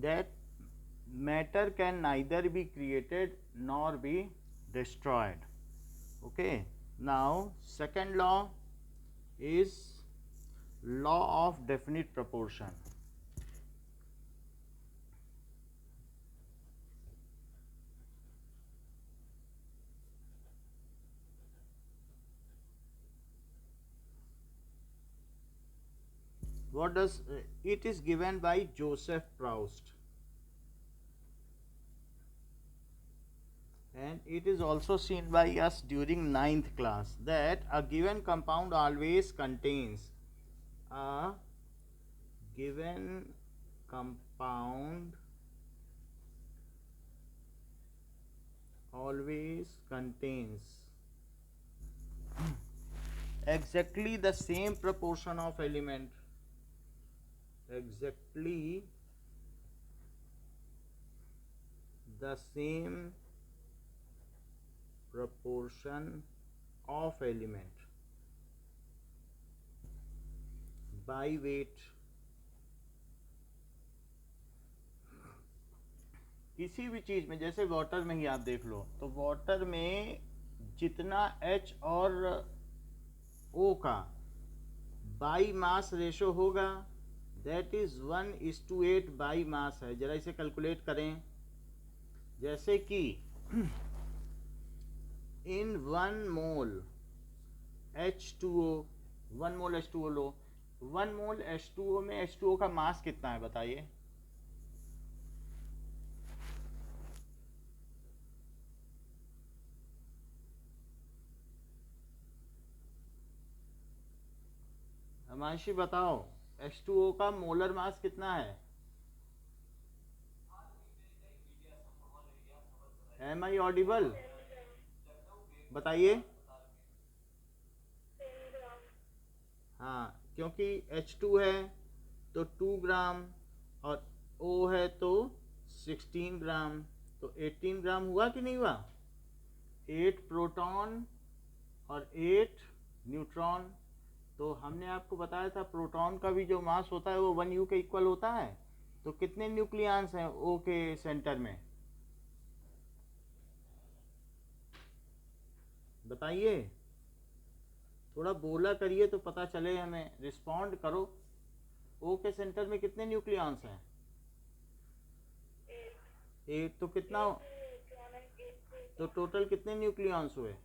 that matter can neither be created nor be destroyed. Okay, now second law is law of definite proportion. What does it is given by Joseph Proust, and it is also seen by us during ninth class that a given compound always contains a given compound always contains exactly the same proportion of element, exactly the same proportion of element by weight. किसी भी चीज़ में, जैसे water में ही आप देख लो, तो water में जितना H और O का बाई मास रेशो होगा, दैट इज 1:8 बाई मास है. जरा इसे कैलकुलेट करें. जैसे कि इन 1 मोल H2O, 1 मोल H2O लो, 1 मोल H2O में H2O का मास कितना है बताइए. हिमांशी बताओ, H2O का मोलर मास कितना है? Am I audible? बताइए. हाँ, क्योंकि H2 है तो 2 ग्राम और O है तो 16 ग्राम, तो 18 ग्राम हुआ कि नहीं हुआ? 8 प्रोटॉन और 8 न्यूट्रॉन. तो हमने आपको बताया था प्रोटॉन का भी जो मास होता है वो 1U के इक्वल होता है. तो कितने न्यूक्लियॉन्स हैं O के सेंटर में बताइए. थोड़ा बोला करिए तो पता चले हमें, रिस्पॉन्ड करो. O के सेंटर में कितने न्यूक्लियॉन्स हैं? 8. तो कितना, तो टोटल कितने न्यूक्लियॉन्स हुए?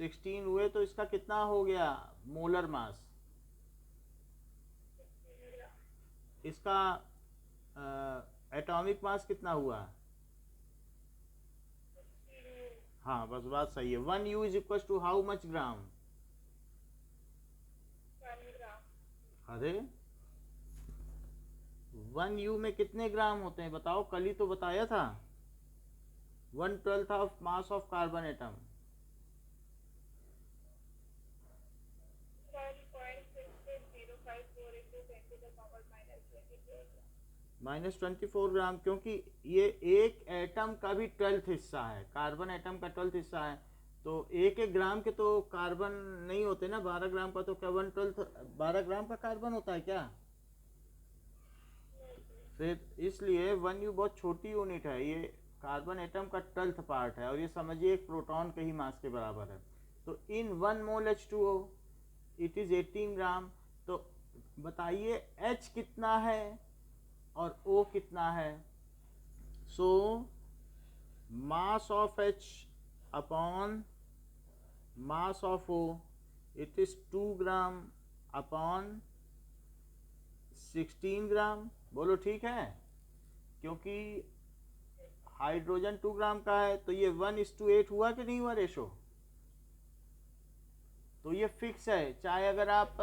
16 हुए. तो इसका कितना हो गया मोलर मास? इसका एटॉमिक मास कितना हुआ? हाँ, बस बात सही है. 1U is equal to how much gram? अरे 1U में कितने ग्राम होते हैं बताओ, कल ही तो बताया था. 1/12 of mass of carbon atom. -24 ग्राम, क्योंकि ये एक एटम का भी 12th हिस्सा है, कार्बन एटम का 12th हिस्सा है. तो एक एक ग्राम के तो कार्बन नहीं होते ना. 12 ग्राम का तो क्या 1/12 12 ग्राम का कार्बन होता है क्या? फिर इसलिए 1U बहुत छोटी यूनिट है. ये कार्बन एटम का 12th पार्ट है, और ये समझिए एक प्रोटॉन के ही मास के बराबर है. तो इन 1 मोल H2O इट इज 18 ग्राम. तो बताइए H कितना है और O कितना है? So mass of H upon mass of O, it is 2 gram upon 16 gram. बोलो ठीक है? क्योंकि हाइड्रोजन 2 ग्राम का है, तो ये 1:8 हुआ कि नहीं हुआ रेशो? तो ये फिक्स है. चाहे अगर आप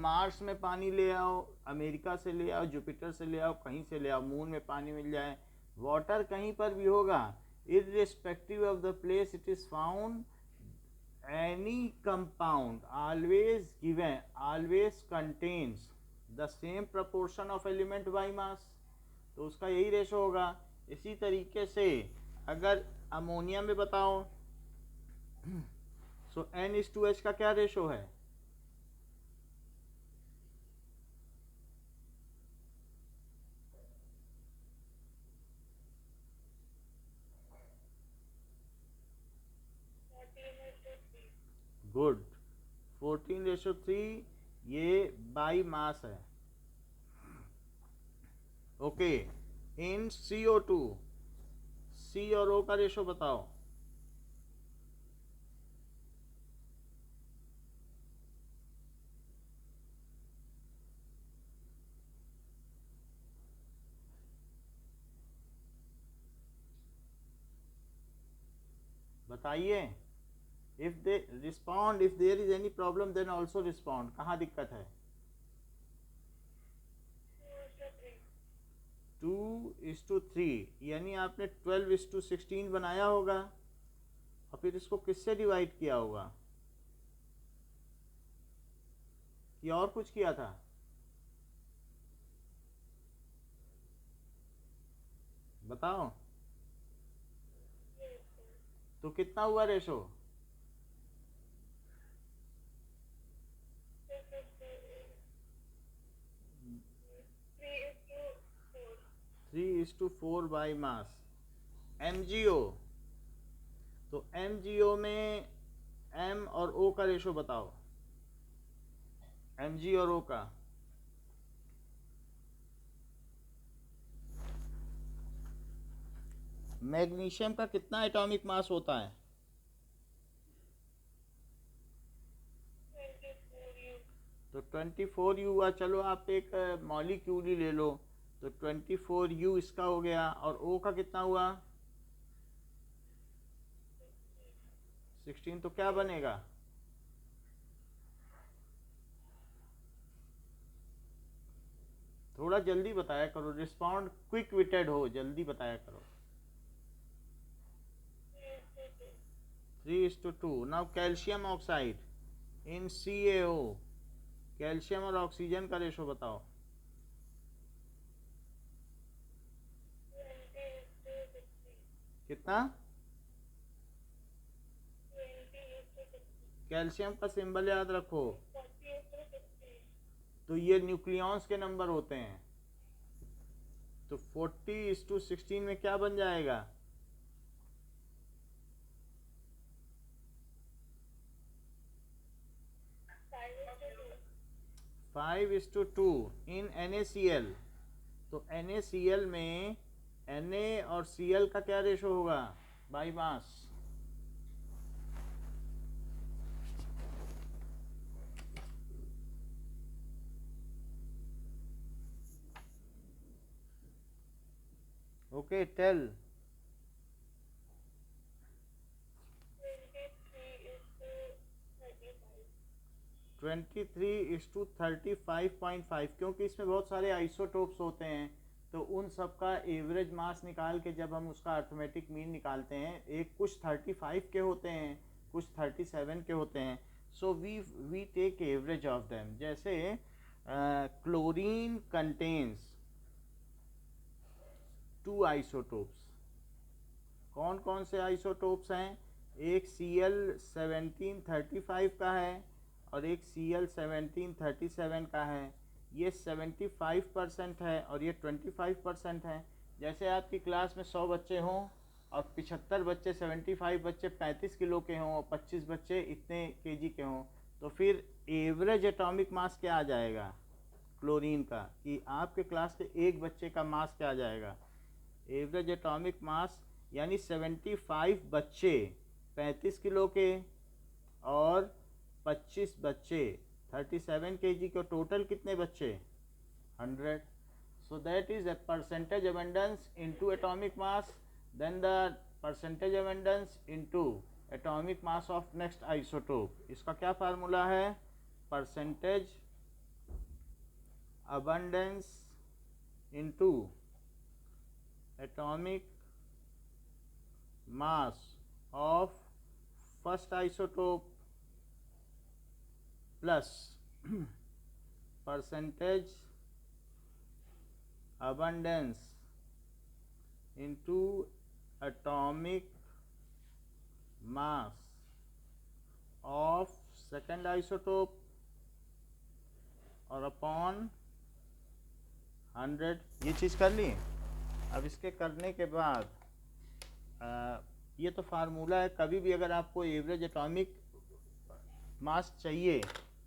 मार्स में पानी ले आओ, अमेरिका से ले आओ, जुपिटर से ले आओ, कहीं से ले आओ, मून में पानी मिल जाए, वाटर कहीं पर भी होगा, irrespective of the place it is found, any compound always contains the same proportion of element by mass. तो उसका यही रेशो होगा. इसी तरीके से अगर अमोनिया में बताओ, सो N:2H का क्या रेशो है? गुड। 14:3 ये बाई मास है। ओके, इन CO2 C और O का रेशो बताओ। बताइए। If they respond, if there is any problem then also respond. कहाँ दिक्कत है? 2:3 यानी आपने 12:16 बनाया होगा और फिर इसको किससे डिवाइड किया होगा, कि और कुछ किया था? बताओ तो कितना हुआ रेशो? 3:4 by mass. MgO, तो MgO में M और O का रेशो बताओ। Mg और O का। मैग्नीशियम का कितना एटॉमिक मास होता है? 24U। तो 24U हुआ। चलो आप एक मॉलिक्यूल ही ले लो, तो 24U इसका हो गया। और O का कितना हुआ? 16। तो क्या बनेगा? थोड़ा जल्दी बताया करो, रिस्पॉन्ड क्विक विटेड हो, जल्दी बताया करो। 3:2। नाउ कैल्शियम ऑक्साइड इन CaO, कैल्शियम और ऑक्सीजन का रेशो बताओ। 20:60। कितना? 20:60। कैल्शियम का सिंबल याद रखो। 40:60। तो ये न्यूक्लियॉन्स के नंबर होते हैं। तो 40:16 में क्या बन जाएगा? 5:2 इन NaCl। तो NaCl में Na और Cl का क्या रेशो होगा बाई मास? Okay tell. 23:35.5, क्योंकि इसमें बहुत सारे आइसोटोप्स होते हैं, तो उन सब का एवरेज मास निकाल के जब हम उसका अर्थमेटिक मीन निकालते हैं, एक कुछ 35 के होते हैं, कुछ 37 के होते हैं। So we take average of them. जैसे क्लोरीन कंटेन्स 2 आइसोटोप्स। कौन कौन से आइसोटोप्स हैं? एक Cl1735 का है और एक Cl1737 का है। ये 75% है और ये 25% है। जैसे आपकी क्लास में 100 बच्चे हों और 75 बच्चे 75 बच्चे 35 किलो के हों और 25 बच्चे इतने केजी के हों, तो फिर एवरेज एटॉमिक मास क्या आ जाएगा क्लोरीन का, कि आपके क्लास के एक बच्चे का मास क्या आ जाएगा? एवरेज एटॉमिक मास यानी 75 बच्चे 35 किलो के और 25 बच्चे 37 केजी के, टोटल कितने बच्चे? 100। सो that is a percentage abundance into atomic mass, then the percentage abundance into atomic mass of next isotope। इसका क्या फार्मूला है? percentage abundance into atomic mass of first isotope plus percentage abundance into atomic mass of second isotope और upon 100। ये चीज़ कर ली। अब इसके करने के बाद ये तो फार्मूला है। कभी भी अगर आपको एवरेज एटॉमिक मास चाहिए,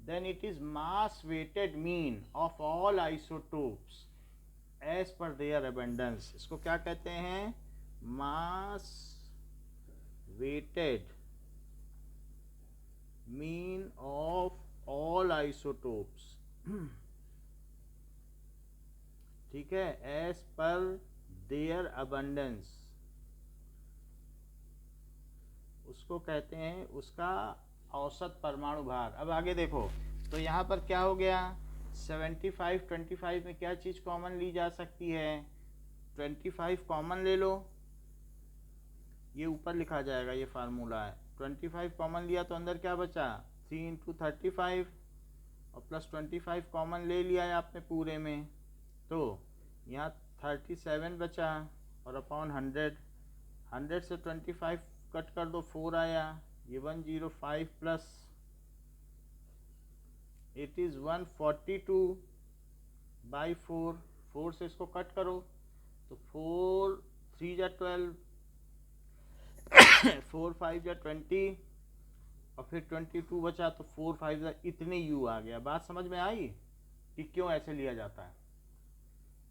then it is mass weighted mean of all isotopes as per their abundance. इसको क्या कहते हैं? mass weighted mean of all isotopes. ठीक है, as per their abundance उसको कहते हैं उसका औसत परमाणु भार। अब आगे देखो, तो यहाँ पर क्या हो गया, 75 25 में क्या चीज़ कॉमन ली जा सकती है? 25 कॉमन ले लो, ये ऊपर लिखा जाएगा, ये फार्मूला है। 25 कॉमन लिया तो अंदर क्या बचा? 3 इंटू 35 और प्लस 25 कॉमन ले लिया है आपने पूरे में, तो यहाँ 37 बचा और अपॉन 100 से 25 कट कर दो, 4 आया, ये 105 प्लस इट इज़ 142 बाई 4 से इसको कट करो तो 4 3 जा 12 4 5 जा 20 और फिर 22 बचा तो 4 5 जा इतने यू आ गया। बात समझ में आई कि क्यों ऐसे लिया जाता है?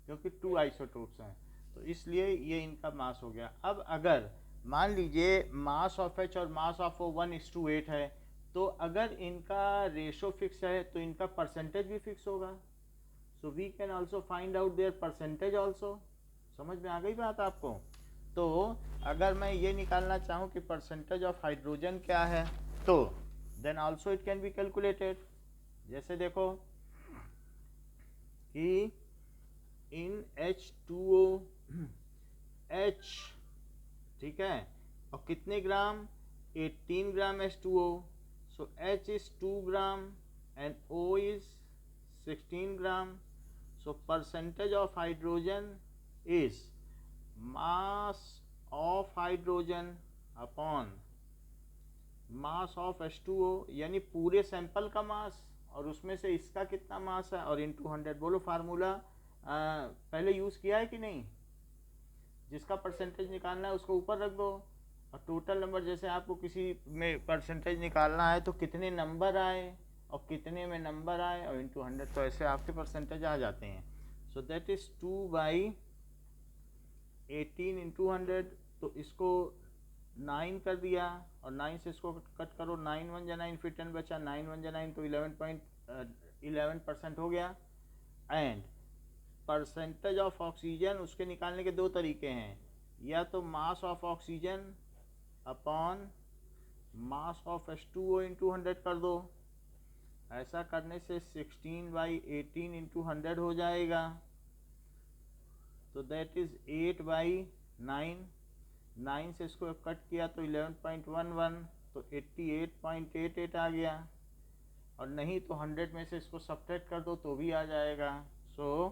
क्योंकि 2 आइसोटोप्स हैं, तो इसलिए ये इनका मास हो गया। अब अगर मान लीजिए मास ऑफ एच और मास ऑफ ओ 1:8 है, तो अगर इनका रेशो फिक्स है तो इनका परसेंटेज भी फिक्स होगा। So we can also find out their percentage also. समझ में आ गई बात आपको? तो अगर मैं ये निकालना चाहूँ कि परसेंटेज ऑफ हाइड्रोजन क्या है, तो then also it can be calculated. जैसे देखो कि इन H2O H, ठीक है, और कितने ग्राम? 18 ग्राम H2O, so H is 2 gram and O is 16 gram, so percentage of hydrogen is mass of hydrogen upon mass of H2O, यानी पूरे सैंपल का मास और उसमें से इसका कितना मास है, और इनटू 100। बोलो फार्मूला पहले यूज़ किया है कि नहीं? जिसका परसेंटेज निकालना है उसको ऊपर रख दो, और टोटल नंबर, जैसे आपको किसी में परसेंटेज निकालना है तो कितने नंबर आए और कितने में नंबर आए और इंटू 100, तो ऐसे आपके परसेंटेज आ जाते हैं। सो दैट इज़ 2/18 इंटू 100, तो इसको 9 कर दिया और 9 से इसको कट करो, 9 1 जा 9, फिर 10 बचा, 9 1 जा 9, तो 11% हो गया। एंड परसेंटेज ऑफ ऑक्सीजन उसके निकालने के 2 तरीके हैं, या तो mass of oxygen upon mass of H2O into 100 कर दो। ऐसा करने से 16/18 इंटू 100 हो जाएगा, तो दैट इज़ 8/9। 9 से इसको कट किया तो 11.11, तो 88.88 आ गया, और नहीं तो 100 में से इसको सब्ट्रैक्ट कर दो तो भी आ जाएगा। सो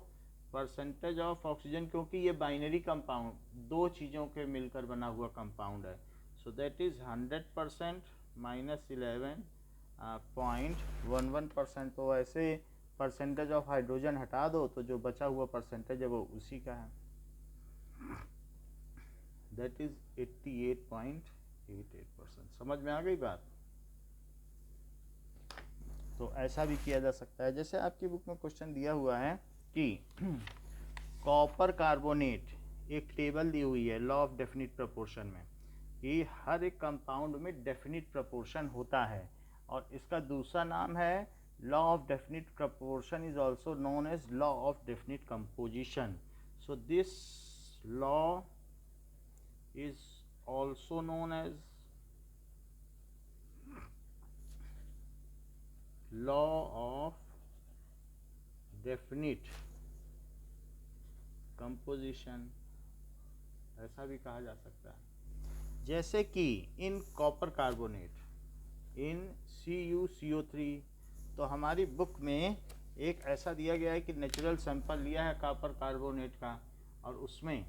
परसेंटेज ऑफ ऑक्सीजन, क्योंकि ये बाइनरी कंपाउंड 2 चीज़ों के मिलकर बना हुआ कंपाउंड है, सो दैट इज़ 100% माइनस 11.11%। तो ऐसे परसेंटेज ऑफ हाइड्रोजन हटा दो तो जो बचा हुआ परसेंटेज है वो उसी का है, दैट इज़ 88.88%। समझ में आ गई बात? तो ऐसा भी किया जा सकता है। जैसे आपकी बुक में क्वेश्चन दिया हुआ है कि कॉपर कार्बोनेट, एक टेबल दी हुई है लॉ ऑफ डेफिनिट प्रपोर्शन में, कि हर एक कंपाउंड में डेफिनिट प्रपोर्शन होता है, और इसका दूसरा नाम है law of definite proportion is also known as law of definite composition. So this law is also known as law of definite composition, ऐसा भी कहा जा सकता है। जैसे कि in copper carbonate, in CuCO3, तो हमारी बुक में एक ऐसा दिया गया है कि नेचुरल सैंपल लिया है कॉपर कार्बोनेट का, और उसमें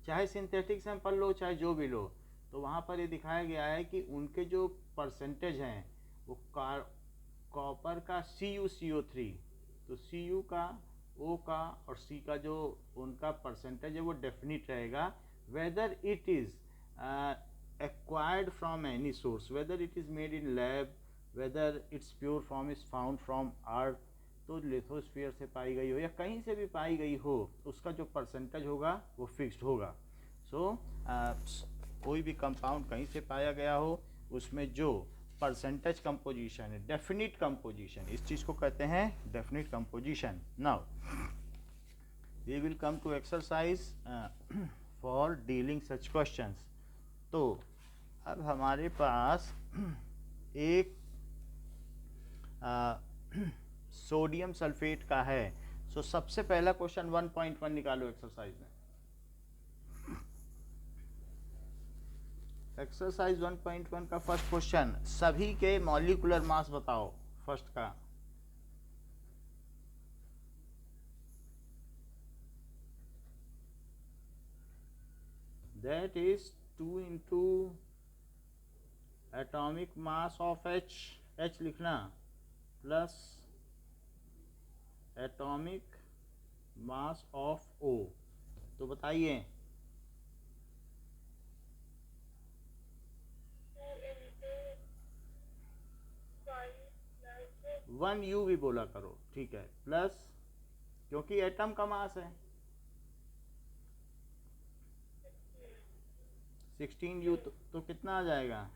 चाहे सिंथेटिक सैंपल लो चाहे जो भी लो, तो वहाँ पर ये दिखाया गया है कि उनके जो परसेंटेज हैं वो कॉपर का CuCO3, तो Cu का, O का और C का जो उनका परसेंटेज है वो डेफिनिट रहेगा, whether it is acquired from any source, whether it is made in lab, whether its pure form is found from earth, तो लिथोस्फीयर से पाई गई हो या कहीं से भी पाई गई हो, उसका जो परसेंटेज होगा वो फिक्स्ड होगा। सो कोई भी कंपाउंड कहीं से पाया गया हो, उसमें जो परसेंटेज कंपोजिशन है, डेफिनिट कंपोजिशन, इस चीज़ को कहते हैं definite composition. Now we will come to exercise for dealing such questions. तो अब हमारे पास एक सोडियम सल्फेट का है। सो सबसे पहला क्वेश्चन 1.1 निकालो एक्सरसाइज में। एक्सरसाइज 1.1 का फर्स्ट क्वेश्चन, सभी के मॉलिक्यूलर मास बताओ। फर्स्ट का that is 2 into atomic mass of H, H लिखना, plus atomic mass of O। तो बताइए 1U भी बोला करो, ठीक है, प्लस क्योंकि एटम का मास है 16U, तो कितना आ जाएगा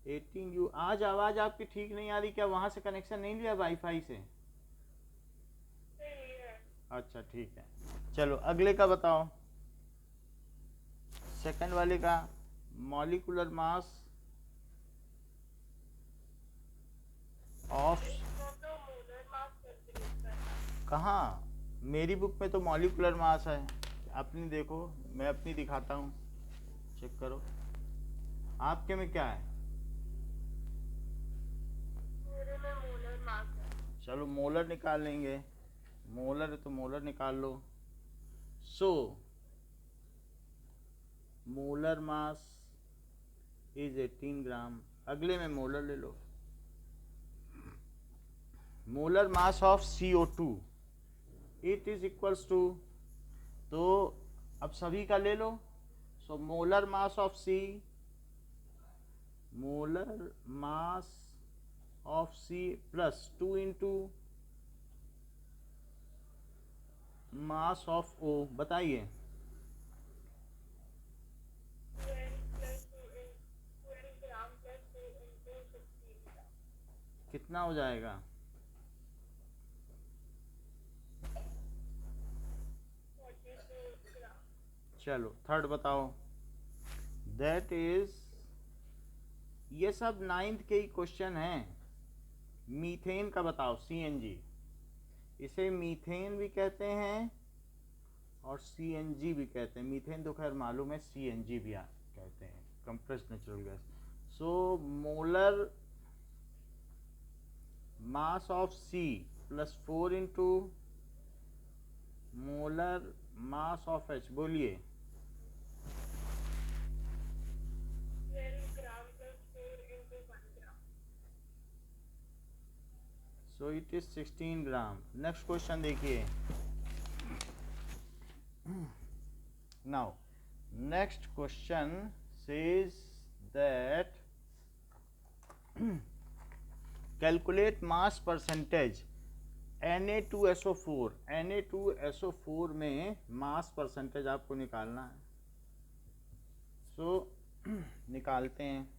18U। आज आवाज़ आपकी ठीक नहीं आ रही, क्या वहाँ से कनेक्शन नहीं लिया वाईफाई से? अच्छा ठीक है, चलो अगले का बताओ। सेकंड वाले का मॉलिक्यूलर मास ऑफ, कहाँ, मेरी बुक में तो मॉलिक्यूलर मास है, अपनी देखो, मैं अपनी दिखाता हूँ, चेक करो आपके में क्या है। चलो मोलर निकाल लेंगे, मोलर है तो मोलर निकाल लो। सो मोलर मास इज 18 ग्राम। अगले में मोलर ले लो, molar mass of CO2 it is equals to, तो अब सभी का ले लो। So molar mass of C, molar mass of C plus 2 into mass of O। बताइए 12 ग्राम प्लस 2 इंटू 16 ग्राम, कितना हो जाएगा 42 ग्राम। चलो थर्ड बताओ, दैट इज, ये सब 9th के ही क्वेश्चन हैं। मीथेन का बताओ, CNG, इसे मीथेन भी कहते हैं और CNG भी कहते हैं। मीथेन तो खैर मालूम है, CNG भी कहते हैं, compressed natural gas. So molar mass of C plus 4 into molar mass of H, बोलिए 12 gram plus 4 into 1 gram. So it is 16 gram. Next question देखिए। Now next question says that calculate mass percentage Na2SO4। Na2SO4 में mass percentage आपको निकालना है। So निकालते हैं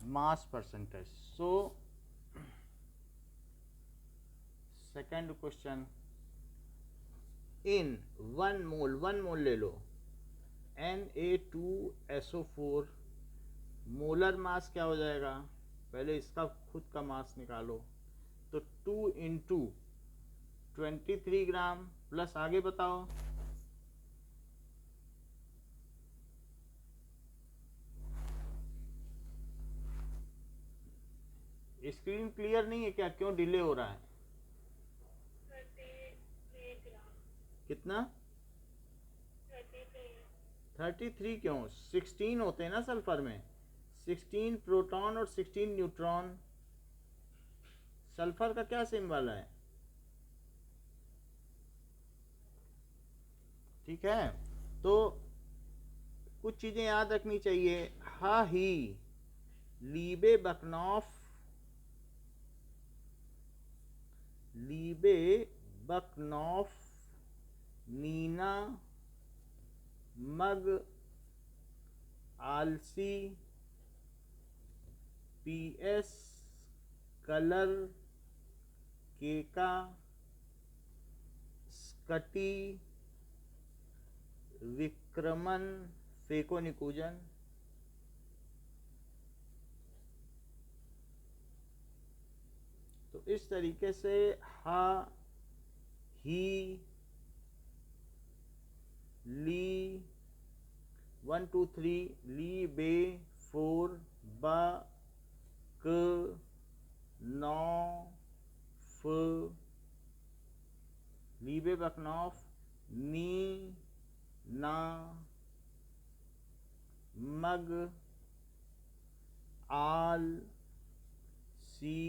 mass percentage. So second question, in 1 mole ले लो Na2SO4, मोलर मास क्या हो जाएगा, पहले इसका खुद का मास निकालो। तो 2 इंटू 23 ग्राम प्लस आगे बताओ, स्क्रीन क्लियर नहीं है क्या, क्यों डिले हो रहा है? 33 ग्राम। कितना 33। 33 क्यों, 16 होते हैं ना सल्फर में, 16 प्रोटॉन और 16 न्यूट्रॉन। सल्फर का क्या सिंबल है, ठीक है। तो कुछ चीज़ें याद रखनी चाहिए। हा ही लीबे बकनॉफ नीना मग आलसी पीएस कलर केका स्कटी विक्रमन फेको निकूजन। तो इस तरीके से हा ही ली 1 2 3 ली बे 4 ब क नौ फ लीबे बकनॉफ नी ना मग आल सी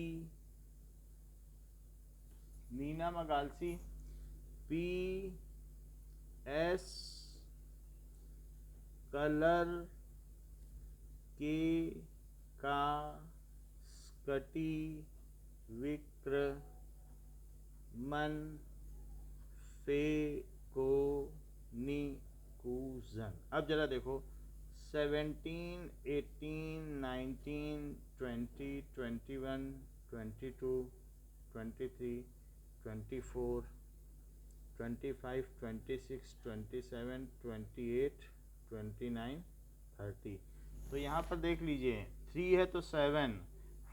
नीना मगालसी पी एस कलर के का स्कटी विक्र मन फे को नी कूजन। अब जरा देखो 17 18 19 20 21 22 23 24 25 26 27 28 29 30। तो यहाँ पर देख लीजिए 3 है तो 7,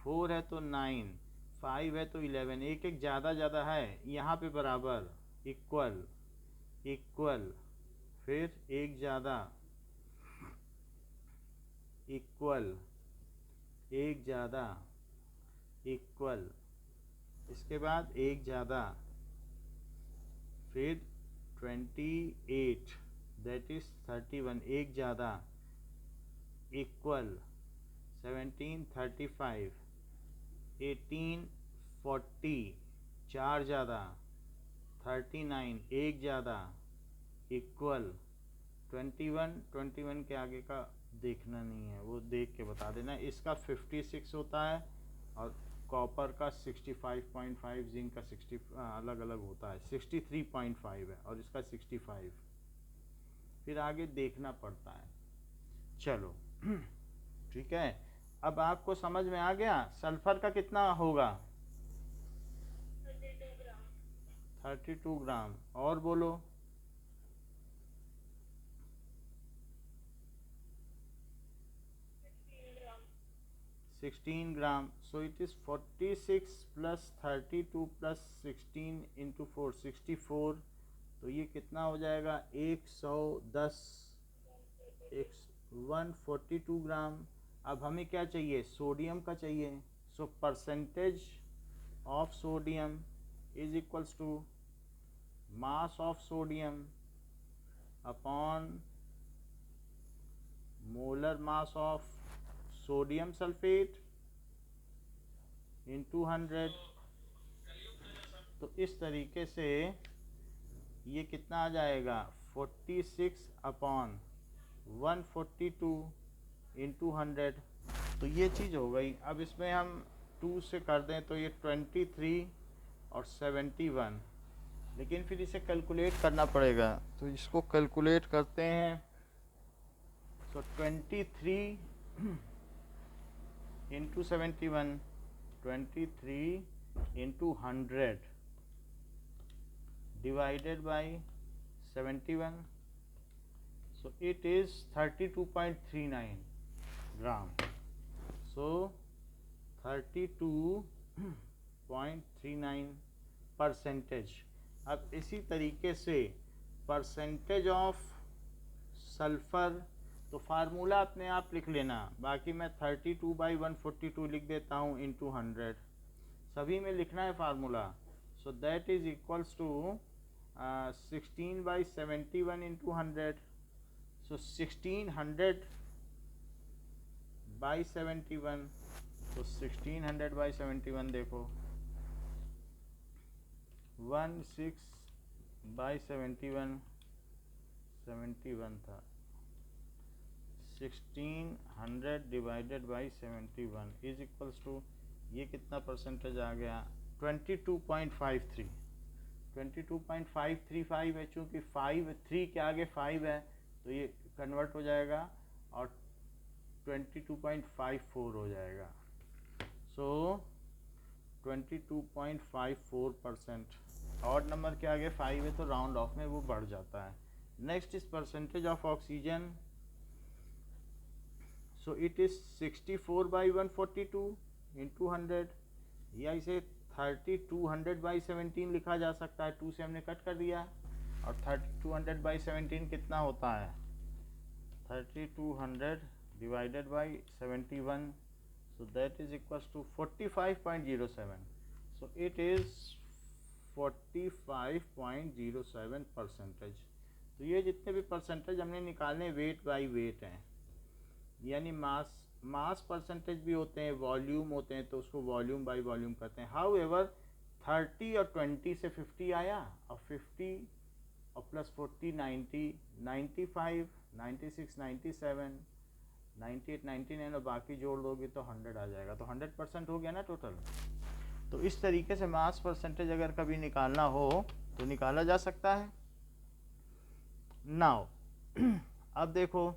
4 है तो 9, 5 है तो 11, एक एक ज़्यादा ज़्यादा है, यहाँ पे बराबर इक्वल इक्वल, फिर एक ज़्यादा इक्वल, एक ज़्यादा इक्वल, इसके बाद एक ज़्यादा, फिर 28 दैट इज 31, एक ज़्यादा इक्वल 17 35 18 40, चार ज़्यादा 39, एक ज़्यादा इक्वल 21 के आगे का देखना नहीं है, वो देख के बता देना। इसका 56 होता है और कॉपर का 65.5, जिंक का 60 अलग अलग होता है, 63.5 है और इसका 65, फिर आगे देखना पड़ता है। चलो ठीक है, अब आपको समझ में आ गया सल्फर का कितना होगा 32 ग्राम। 32 ग्राम। और बोलो 16 gram. 16 gram. So it is 46 plus 32 plus 16 into 4 64। तो ये कितना हो जाएगा 110 142 ग्राम। अब हमें क्या चाहिए सोडियम का चाहिए। So percentage of sodium is equals to mass of sodium upon molar mass of sodium sulphate in 200। तो इस तरीके से ये कितना आ जाएगा 46 अपॉन 142 इंटू 100। तो ये चीज़ हो गई। अब इसमें हम 2 से कर दें तो ये 23 और 71, लेकिन फिर इसे कैलकुलेट करना पड़ेगा। तो इसको कैलकुलेट करते हैं। तो 23 into 71, 23 into 100 divided by 71, so it is 32.39 gram. So 32.39 percentage. अब इसी तरीके से परसेंटेज ऑफ सल्फ़र, तो फार्मूला अपने आप लिख लेना, बाकी मैं 32/142 लिख देता हूँ इंटू 100, सभी में लिखना है formula. So that is equals to 16/71 into 100। So 1600/71, तो 1600/71 देखो 16/71 71 था, 1600 divided by 71 is equals to, ये कितना परसेंटेज आ गया, 22.53। 22.535 है, चूँकि 3 के आगे 5 है तो ये कन्वर्ट हो जाएगा और 22.54 हो जाएगा। सो 22.54%। ऑड नंबर के आगे 5 है तो राउंड ऑफ में वो बढ़ जाता है। Next is percentage of oxygen. So it is 64/142 into 100, या इसे 3200/17 लिखा जा सकता है। 2 से हमने कट कर दिया और 3200/17 कितना होता है, 3200 divided by 71, so that is equals to 45.07, so it is 45.07%। तो ये जितने भी परसेंटेज हमने निकालने वेट बाई वेट हैं, यानी मास परसेंटेज भी होते हैं, वॉल्यूम होते हैं, तो उसको वॉल्यूम बाई वॉल्यूम करते हैं। हाउ एवर 30 और 20 से 50 आया, और 50 और प्लस 40 90, 95, 96, 97, 98, 99 और बाकी जोड़ दोगे तो 100 आ जाएगा। तो 100% हो गया ना टोटल। तो इस तरीके से मास परसेंटेज अगर कभी निकालना हो तो निकाला जा सकता है। नाउ अब देखो,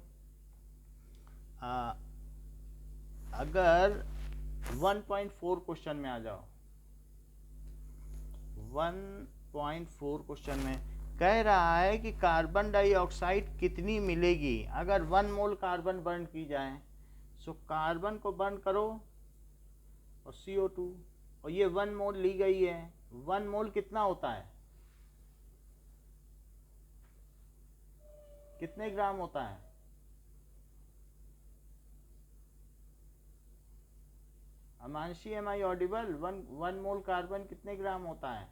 अगर 1.4 क्वेश्चन में आ जाओ, 1.4 क्वेश्चन में कह रहा है कि कार्बन डाइऑक्साइड कितनी मिलेगी अगर 1 मोल कार्बन बर्न की जाए। सो कार्बन को बर्न करो और CO2, और ये 1 मोल ली गई है। 1 मोल कितना होता है, कितने ग्राम होता है, Amanshi am I audible, 1 mole carbon कितने ग्राम होता है?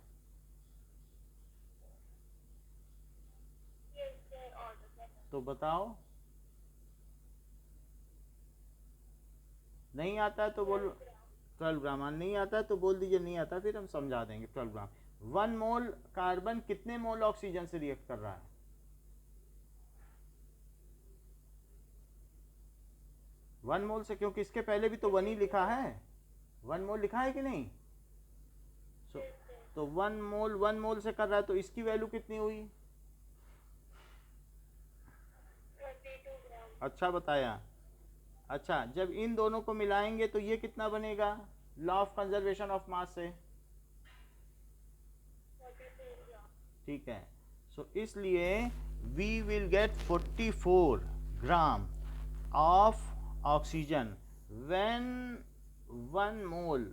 तो बताओ, नहीं आता है तो बोलो 12 ग्राम। नहीं आता है तो बोल दीजिए नहीं आता, फिर हम समझा देंगे 12 ग्राम। 1 मोल कार्बन कितने मोल ऑक्सीजन से रिएक्ट कर रहा है? 1 मोल से, क्योंकि इसके पहले भी तो 1 ही लिखा है, 1 मोल लिखा है कि नहीं। तो 1 मोल से कर रहा है, तो इसकी वैल्यू कितनी हुई? 22 ग्राम। अच्छा बताया। अच्छा, जब इन दोनों को मिलाएंगे तो ये कितना बनेगा law of conservation of mass से? 44 ग्राम। ठीक है। सो इसलिए we will get 44 gram of oxygen when 1 mole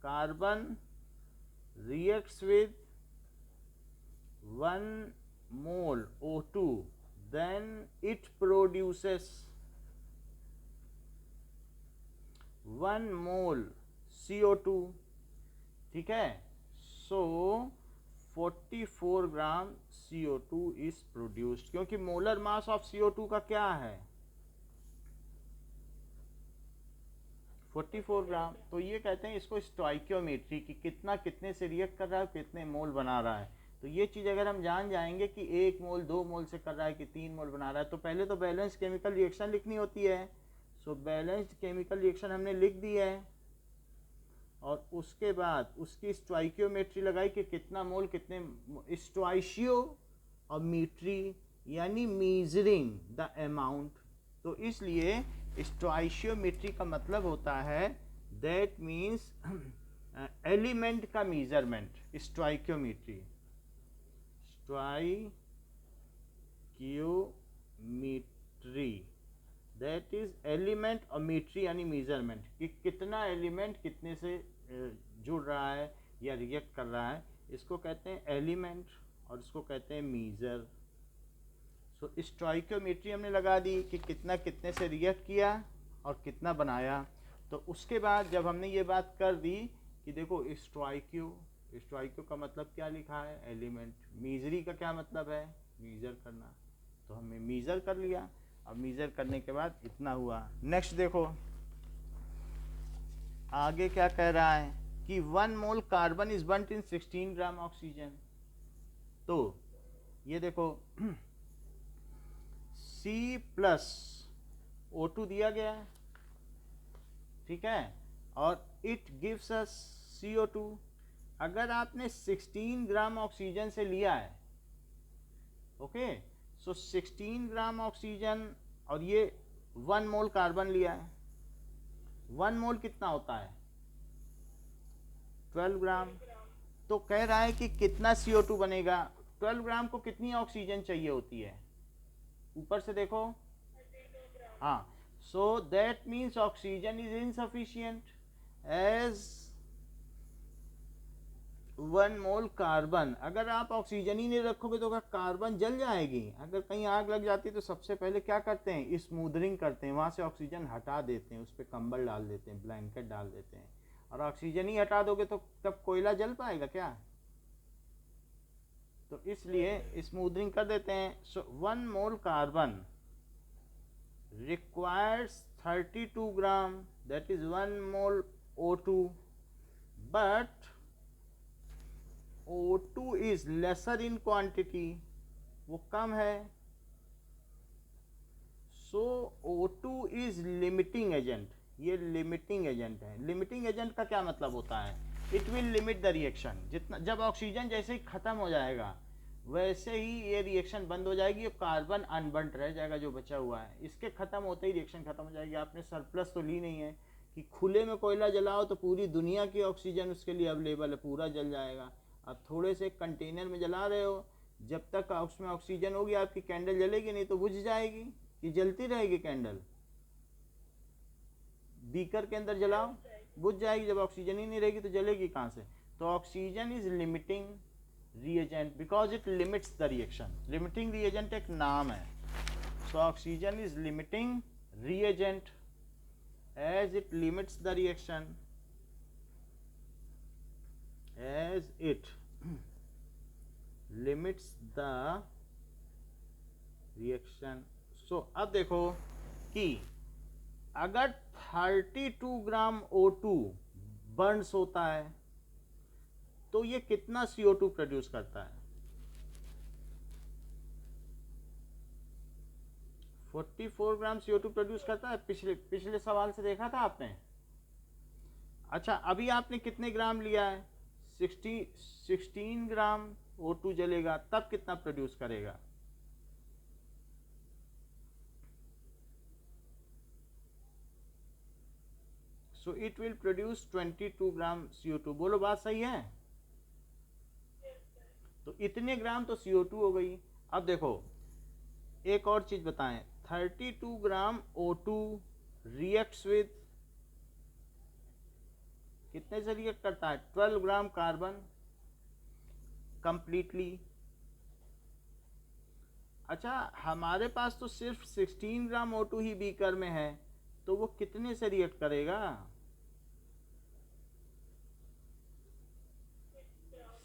carbon reacts with 1 mole O2, then it produces 1 mole CO2। ठीक है। सो 44 ग्राम CO2 इज प्रोड्यूस्ड, क्योंकि मोलर मास ऑफ CO2 का क्या है, 44 ग्राम। तो ये कहते हैं इसको स्टोइकियोमेट्री, कि कितना कितने से रिएक्ट कर रहा है, कितने मोल बना रहा है। तो ये चीज़ अगर हम जान जाएंगे कि 1 मोल 2 मोल से कर रहा है कि 3 मोल बना रहा है, तो पहले तो बैलेंस केमिकल रिएक्शन लिखनी होती है। सो बैलेंस्ड केमिकल रिएक्शन हमने लिख दी है, और उसके बाद उसकी स्टोइकियोमेट्री लगाई कि कितना मोल कितने, स्टोइशियोमेट्री यानी मीजरिंग द अमाउंट। तो इसलिए स्टोइशियोमेट्री का मतलब होता है दैट मीन्स एलिमेंट का measurement. Stoichiometry, stoichiometry that is element और मीट्री यानी मेजरमेंट, कि कितना एलिमेंट कितने से जुड़ रहा है या रिएक्ट कर रहा है, इसको कहते हैं एलिमेंट और इसको कहते हैं मीजर। सो स्टोइकियोमेट्री हमने लगा दी कि कितना कितने से रिएक्ट किया और कितना बनाया। तो उसके बाद जब हमने ये बात कर दी कि देखो स्टोइकियो का मतलब क्या लिखा है, एलिमेंट। मीजरी का क्या मतलब है, मीजर करना। तो हमने मीजर कर लिया। अब मीजर करने के बाद इतना हुआ। नेक्स्ट देखो आगे क्या कह रहा है कि 1 mole carbon is burned in 16 gram oxygen. तो ये देखो C+ O2 दिया गया है, ठीक है, और इट गिव्स अस CO2। अगर आपने 16 ग्राम ऑक्सीजन से लिया है, ओके, सो 16 ग्राम ऑक्सीजन और ये 1 मोल कार्बन लिया है, 1 मोल कितना होता है 12 ग्राम। तो कह रहा है कि कितना CO2 बनेगा। 12 ग्राम को कितनी ऑक्सीजन चाहिए होती है, ऊपर से देखो, 32 ग्राम। हाँ, so that means oxygen is insufficient as 1 mole carbon. अगर आप ऑक्सीजन ही नहीं रखोगे तो क्या कार्बन जल जाएगी। अगर कहीं आग लग जाती है तो सबसे पहले क्या करते हैं, स्मूदरिंग करते हैं, वहाँ से ऑक्सीजन हटा देते हैं, उस पर कंबल डाल देते हैं, ब्लैंकेट डाल देते हैं। और ऑक्सीजन ही हटा दोगे तो तब कोयला जल पाएगा क्या। तो इसलिए स्मूदरिंग कर देते हैं। सो 1 mole carbon requires 32 gram, that is 1 mole O2, but O2 is lesser in quantity, वो कम है। सो O2 इज लिमिटिंग एजेंट, ये लिमिटिंग एजेंट है। लिमिटिंग एजेंट का क्या मतलब होता है, it will limit the reaction. जितना जब ऑक्सीजन जैसे ही खत्म हो जाएगा वैसे ही ये रिएक्शन बंद हो जाएगी, कार्बन अनबंट रह जाएगा जो बचा हुआ है। इसके खत्म होते ही रिएक्शन खत्म हो जाएगी। आपने सरप्लस तो ली नहीं है कि खुले में कोयला जलाओ तो पूरी दुनिया की ऑक्सीजन उसके लिए अवेलेबल है, पूरा जल जाएगा। आप थोड़े से कंटेनर में जला रहे हो, जब तक उसमें ऑक्सीजन होगी आपकी कैंडल जलेगी नहीं तो बुझ जाएगी, कि जलती रहेगी कैंडल। बीकर के अंदर जलाओ बुझ जाएगी, जब ऑक्सीजन ही नहीं रहेगी तो जलेगी कहाँ से। तो oxygen is limiting reagent because it limits the reaction. Limiting reagent एक नाम है। So oxygen is limiting reagent as it limits the reaction, as it limits the reaction. So अब देखो कि अगर 32 ग्राम O2 बर्न्स होता है तो ये कितना CO2 प्रोड्यूस करता है, 44 ग्राम CO2 प्रोड्यूस करता है। पिछले सवाल से देखा था आपने। अच्छा, अभी आपने कितने ग्राम लिया है, 16 ग्राम O2 जलेगा, तब कितना प्रोड्यूस करेगा, so it will produce 22 gram CO2। बोलो बात सही है। तो इतने ग्राम तो CO2 हो गई। अब देखो एक और चीज बताएं, 32 ग्राम O2 रिएक्ट्स विद, कितने से रिएक्ट करता है, 12 ग्राम कार्बन कंप्लीटली। अच्छा, हमारे पास तो सिर्फ 16 ग्राम O2 ही बीकर में है, तो वो कितने से रिएक्ट करेगा,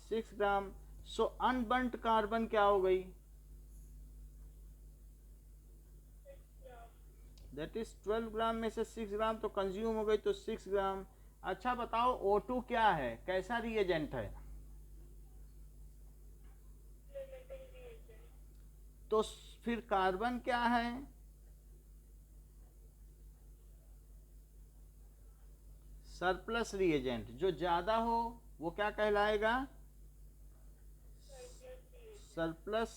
6 ग्राम। सो अनबर्न्ट कार्बन क्या हो गई, दैट इज 12 ग्राम में से 6 ग्राम तो कंज्यूम हो गई, तो 6 ग्राम। अच्छा बताओ O2 क्या है, कैसा रिएजेंट है, तो फिर कार्बन क्या है, सरप्लस रिएजेंट। जो ज्यादा हो वो क्या कहलाएगा, surplus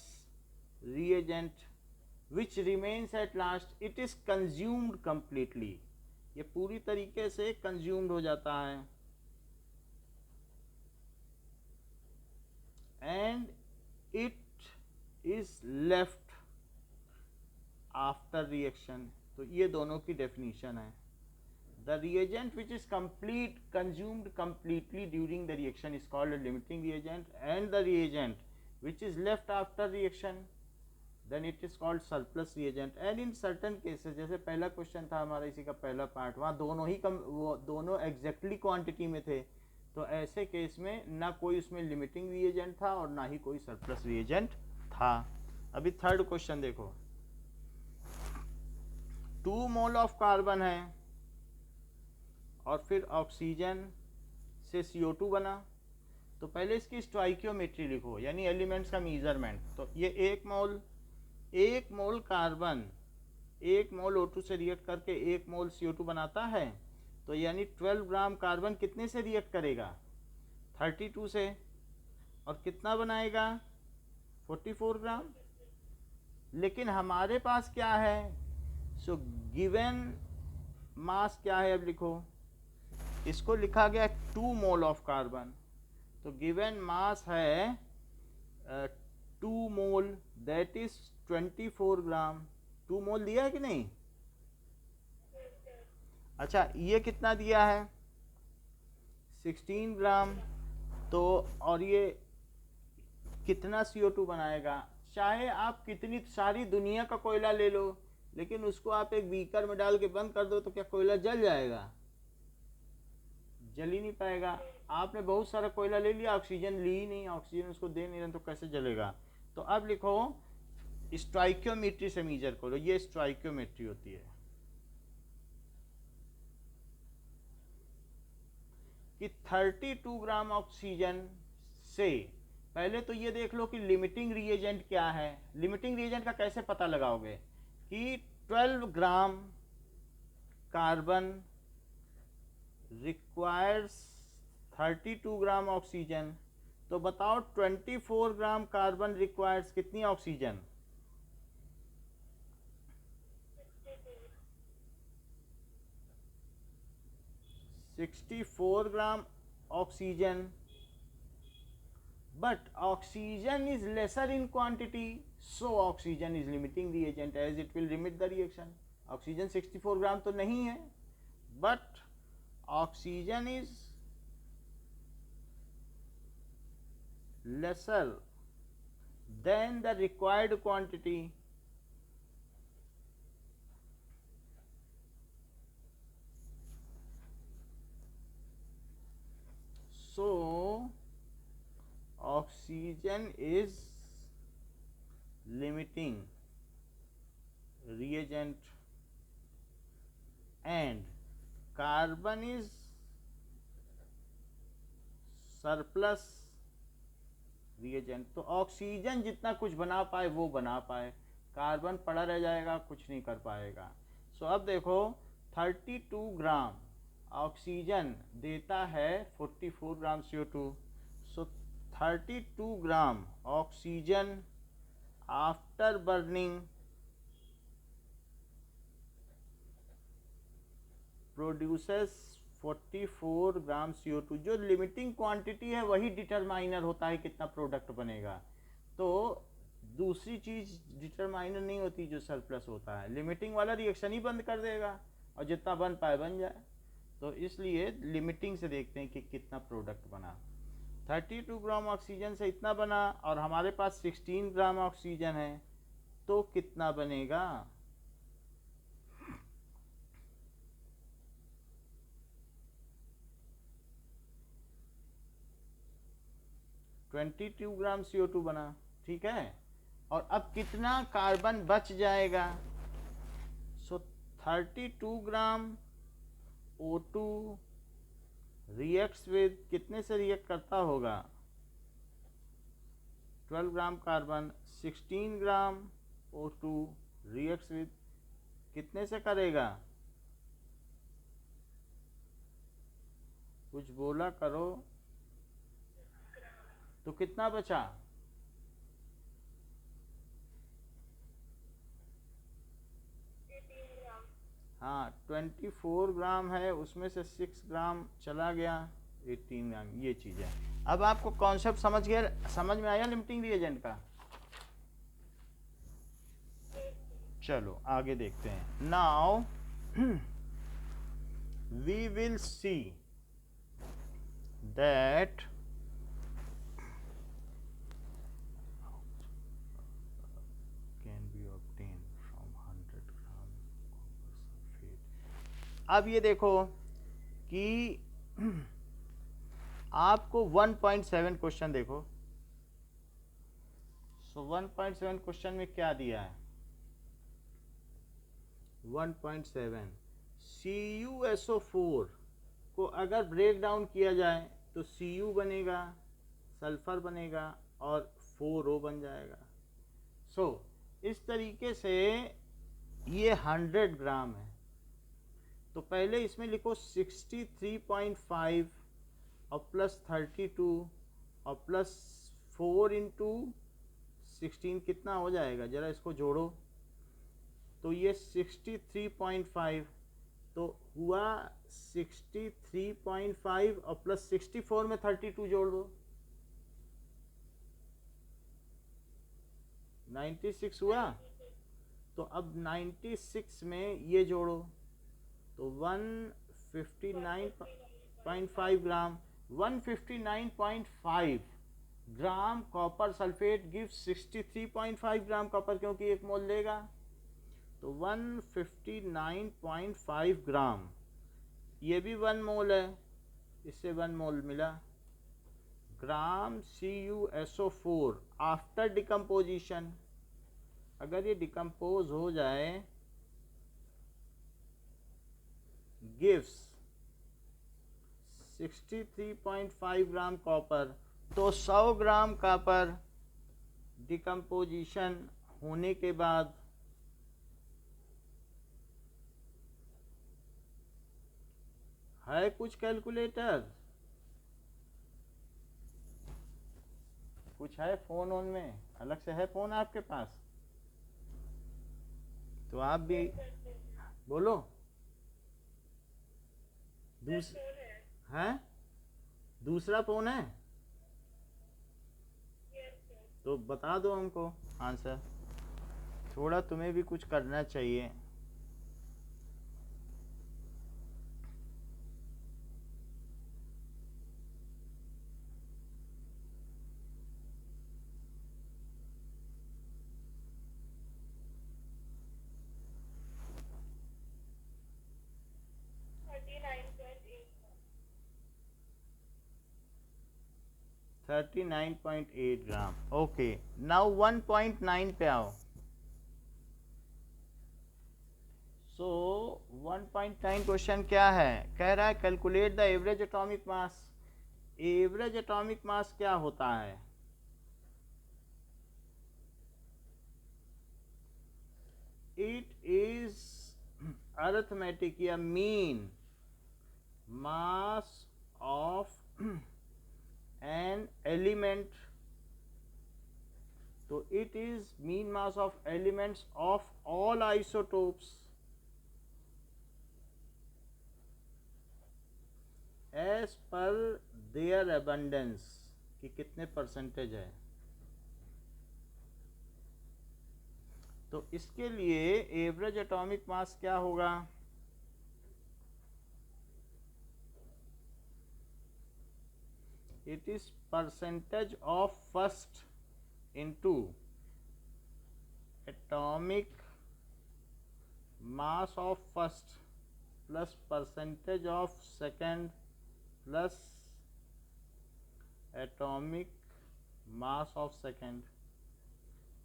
reagent which remains at last, it is consumed completely, ये पूरी तरीके से consumed हो जाता है, and it is left after reaction। तो ये दोनों की definition है। The reagent which is consumed completely during the reaction is called a limiting reagent, and the reagent which is left after reaction then it is called surplus reagent। and in certain cases, जैसे पहला question था हमारा इसी का पहला part, वहाँ दोनों ही वो दोनों एग्जैक्टली क्वांटिटी में थे, तो ऐसे केस में ना कोई उसमें लिमिटिंग रिएजेंट था और ना ही कोई सरप्लस रिएजेंट था। अभी थर्ड क्वेश्चन देखो, 2 मोल ऑफ कार्बन है और फिर ऑक्सीजन से CO2 बना, तो पहले इसकी स्टोइकियोमेट्री लिखो, यानी एलिमेंट्स का मेजरमेंट। तो ये 1 मोल कार्बन 1 मोल O2 से रिएक्ट करके 1 मोल CO2 बनाता है, तो यानी 12 ग्राम कार्बन कितने से रिएक्ट करेगा? 32 से। और कितना बनाएगा? 44 ग्राम। लेकिन हमारे पास क्या है? सो गिवन मास क्या है? अब लिखो, इसको लिखा गया 2 मोल ऑफ कार्बन, तो गिवन मास है 2 मोल, दैट इज 24 ग्राम। 2 मोल दिया है कि नहीं? अच्छा, ये कितना दिया है? 16 ग्राम। तो और ये कितना CO2 बनाएगा? चाहे आप कितनी सारी दुनिया का कोयला ले लो, लेकिन उसको आप एक बीकर में डाल के बंद कर दो तो क्या कोयला जल जाएगा? जल ही नहीं पाएगा। आपने बहुत सारा कोयला ले लिया, ऑक्सीजन ली ही नहीं, ऑक्सीजन उसको दे नहीं रहे, तो कैसे जलेगा? तो अब लिखो, स्टोइकियोमेट्री से मीजर करो, ये स्टोइकियोमेट्री होती है कि 32 ग्राम ऑक्सीजन से, पहले तो ये देख लो कि लिमिटिंग रिएजेंट क्या है। लिमिटिंग रिएजेंट का कैसे पता लगाओगे? कि 12 gram carbon requires 32 gram oxygen, तो बताओ 24 ग्राम कार्बन रिक्वायर्स कितनी oxygen? 64 gram oxygen, but oxygen is lesser in quantity, so oxygen is limiting reagent as it will limit the reaction. Oxygen 64 ग्राम तो नहीं है, but oxygen is lesser than the required quantity, so oxygen is limiting reagent and carbon is surplus reagent. तो oxygen जितना कुछ बना पाए वो बना पाए, कार्बन पड़ा रह जाएगा, कुछ नहीं कर पाएगा। सो अब देखो, 32 ग्राम ऑक्सीजन देता है 44 ग्राम CO2, सो 32 gram oxygen after burning produces 44 ग्राम CO2। जो लिमिटिंग क्वांटिटी है वही डिटरमाइनर होता है कितना प्रोडक्ट बनेगा, तो दूसरी चीज डिटरमाइनर नहीं होती, जो सरप्लस होता है। लिमिटिंग वाला रिएक्शन ही बंद कर देगा और जितना बन पाए बन जाए, तो इसलिए लिमिटिंग से देखते हैं कि कितना प्रोडक्ट बना। 32 ग्राम ऑक्सीजन से इतना बना और हमारे पास 16 ग्राम ऑक्सीजन है, तो कितना बनेगा? ट्वेंटी 22 ग्राम CO2 बना, ठीक है। और अब कितना कार्बन बच जाएगा? सो 32 ग्राम O2 रिएक्ट्स विद, कितने से रिएक्ट करता होगा? 12 gram carbon, 16 gram O2 reacts with कितने से करेगा? कुछ बोला करो। तो कितना बचा? हाँ, 24 ग्राम है, उसमें से 6 ग्राम चला गया, 18 ग्राम। ये चीज़ है। अब आपको कॉन्सेप्ट समझ में आया लिमिटिंग रिएजेंट का? चलो आगे देखते हैं। Now we will see that अब ये देखो कि आपको 1.7 क्वेश्चन देखो। सो 1.7 क्वेश्चन में क्या दिया है? 1.7 CuSO4 को अगर ब्रेक डाउन किया जाए तो Cu बनेगा, सल्फर बनेगा और 4O बन जाएगा। सो इस तरीके से ये 100 ग्राम है, तो पहले इसमें लिखो 63.5 और प्लस 32 और प्लस 4 इंटू 16 कितना हो जाएगा, ज़रा इसको जोड़ो। तो ये 63.5 तो हुआ 63.5 और प्लस 64 में 32 जोड़ दो, 96 हुआ। तो अब 96 में ये जोड़ो तो 159.5 ग्राम। 159.5 gram copper sulphate gives 63.5 gram copper, क्योंकि एक मोल लेगा। तो 159.5 ग्राम, ये भी 1 मोल है, इससे 1 मोल मिला। ग्राम CuSO4 आफ्टर डिकम्पोजिशन, अगर ये डिकम्पोज हो जाए, गिव्स 63.5 ग्राम कॉपर। तो 100 ग्राम कॉपर डिकम्पोजिशन होने के बाद है कुछ कैलकुलेटर, कुछ है फ़ोन ऑन में, अलग से है फ़ोन आपके पास, तो आप भी बोलो। है दूसरा फ़ोन है, तो बता दो हमको आंसर, थोड़ा तुम्हें भी कुछ करना चाहिए। थर्टी 39.8 ग्राम। ओके, नाउ 1.9 पे आओ। सो 1.9 क्वेश्चन क्या है, कह रहा है calculate the average atomic mass. Average atomic mass क्या होता है, इट इज अरिथमेटिक या mean mass of an element. तो it is mean mass of elements of all isotopes as per their abundance, कि कितने परसेंटेज है। तो इसके लिए एवरेज एटॉमिक मास क्या होगा, it is percentage of first into atomic mass of first plus percentage of second plus atomic mass of second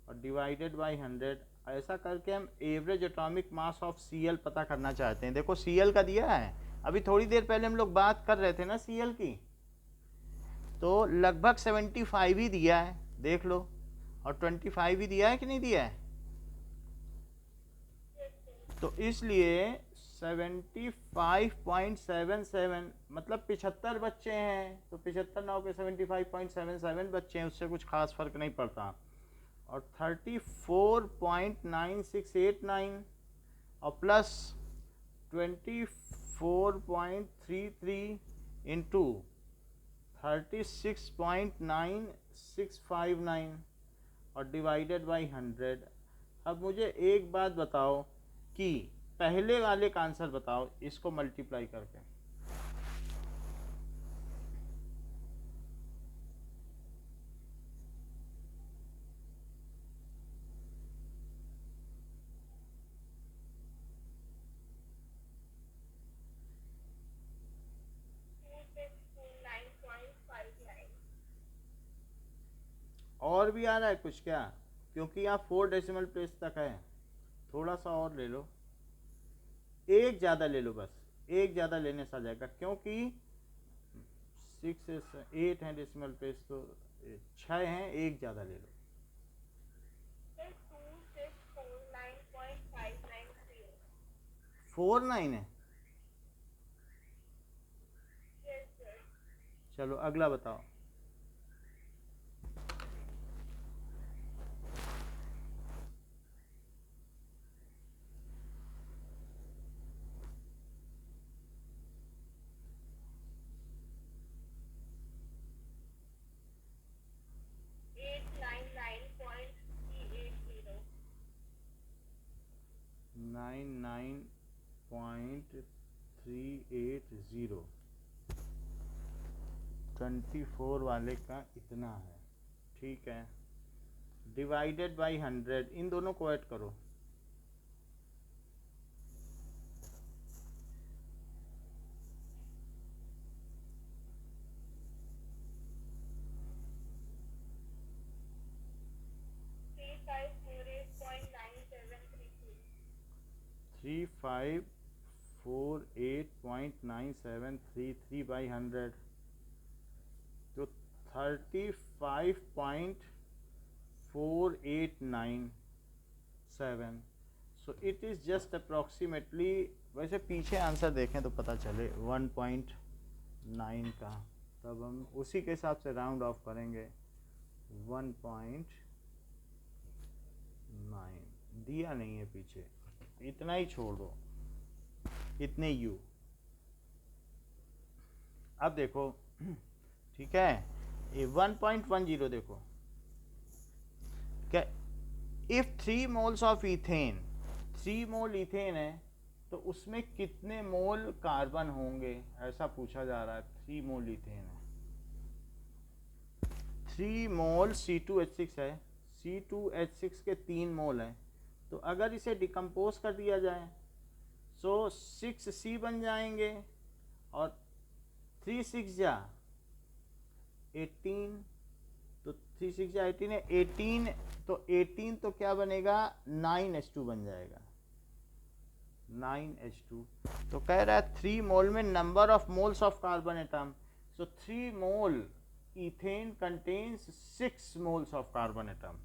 और divided by 100। ऐसा करके हम average atomic mass of Cl पता करना चाहते हैं। देखो Cl का दिया है, अभी थोड़ी देर पहले हम लोग बात कर रहे थे ना Cl की, तो लगभग 75 ही दिया है, देख लो, और 25 ही दिया है कि नहीं दिया है। तो इसलिए 75.77 मतलब 75 बच्चे हैं, तो 75 9 पे 75.77 बच्चे हैं, उससे कुछ खास फर्क नहीं पड़ता। और 34.9689 और प्लस 24.33 इंटू 36.9659 और डिवाइडेड बाई 100। अब मुझे एक बात बताओ कि पहले वाले का आंसर बताओ, इसको मल्टीप्लाई करके। और भी आ रहा है कुछ क्या, क्योंकि यहाँ 4 डेसिमल प्लेस तक है, थोड़ा सा और ले लो, एक ज़्यादा ले लो, बस एक ज़्यादा लेने से आ जाएगा, क्योंकि 8 हैं डेसिमल प्लेस, तो 6 हैं, एक ज़्यादा ले लो। 49 है। Yes, sir. चलो अगला बताओ। 899.380. 99.380। 24 वाले का इतना है, ठीक है। डिवाइडेड बाई 100, इन दोनों को ऐड करो। 3548.9733. 3548.9733 बाई 100, तो 35.4897। So it is just approximately, वैसे पीछे आंसर देखें तो पता चले 1.9 का, तब हम उसी के हिसाब से राउंड ऑफ करेंगे। 1.9 दिया नहीं है पीछे, इतना ही छोड़ दो, इतने यू। अब देखो, ठीक है, ये 1.10 देखो क्या, if 3 moles of ethane, 3 mole ethane है तो उसमें कितने मोल कार्बन होंगे, ऐसा पूछा जा रहा है। 3 मोल इथेन है, 3 मोल C2H6 है, C2H6 के 3 मोल हैं, तो अगर इसे डिकम्पोज कर दिया जाए सो 6C बन जाएंगे, और 3 6 जा 18, तो 3 6 जा 18 है, 18 तो 18 तो क्या बनेगा, 9H2 बन जाएगा, 9H2। तो कह रहा है 3 मोल में number of moles of carbon atom, so 3 mole ethane contains 6 moles of carbon atom.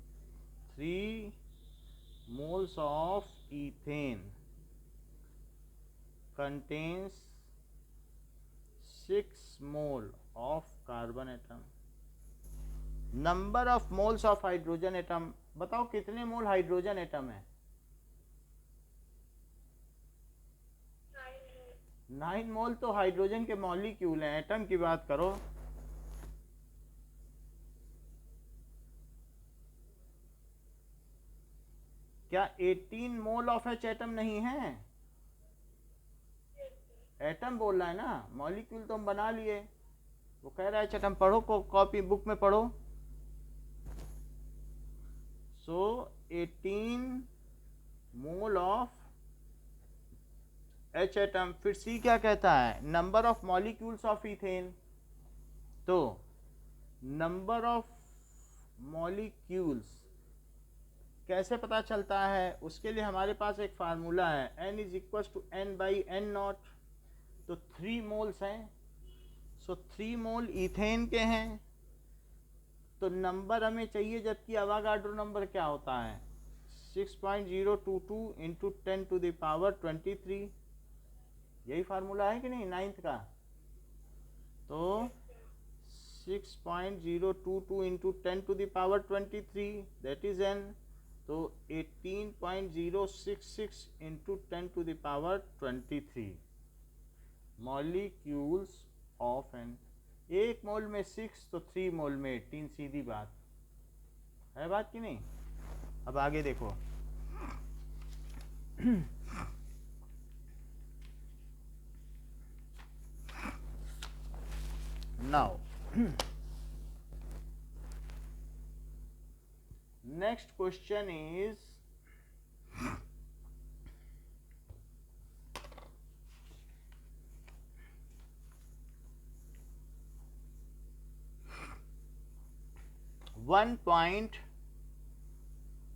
3 moles of ethane contains 6 mole of carbon atom। Number of moles of hydrogen atom, बताओ कितने मोल हाइड्रोजन एटम है। 9 मोल तो hydrogen के molecule हैं, atom की बात करो। क्या 18 मोल ऑफ एच एटम नहीं है, एटम बोल रहा है ना, मॉलिक्यूल तो हम बना लिए। वो कह रहा है एटम पढ़ो, को कॉपी बुक में पढ़ो। सो 18 मोल ऑफ एच एटम। फिर सी क्या कहता है, number of molecules of ethane, तो नंबर ऑफ मॉलिक्यूल्स कैसे पता चलता है, उसके लिए हमारे पास एक फार्मूला है, n is equal to n by n naught. तो 3 मोल्स हैं, सो 3 मोल इथेन के हैं, तो नंबर हमें चाहिए, जबकि अवागाड्रो नंबर क्या होता है, 6.022 इंटू 10 टू द पावर 23। यही फार्मूला है कि नहीं 9th का, तो 6.022 into 10 to the power 23 that is n, तो 18.066 into 10 to the power 23 molecules of N. एक मोल में 6 तो 3 मोल में 18, सीधी बात है, बात कि नहीं। अब आगे देखो, now next question is one point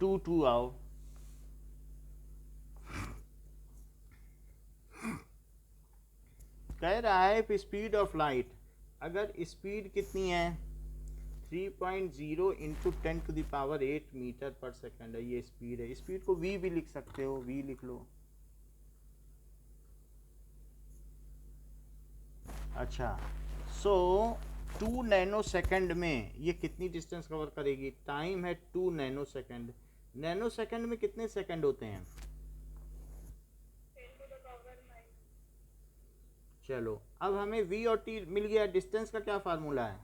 two two आओ। कह रहा है if स्पीड ऑफ लाइट, अगर स्पीड कितनी है 3.0 into 10 to the power 8 metre पर सेकंड है, ये स्पीड है। स्पीड को v भी लिख सकते हो, v लिख लो। अच्छा, सो 2 नैनो सेकंड में ये कितनी डिस्टेंस कवर करेगी? टाइम है 2 नैनो सेकंड। नैनो सेकंड में कितने सेकंड होते हैं? 10 to the power 9. चलो, अब हमें v और t मिल गया। डिस्टेंस का क्या फार्मूला है?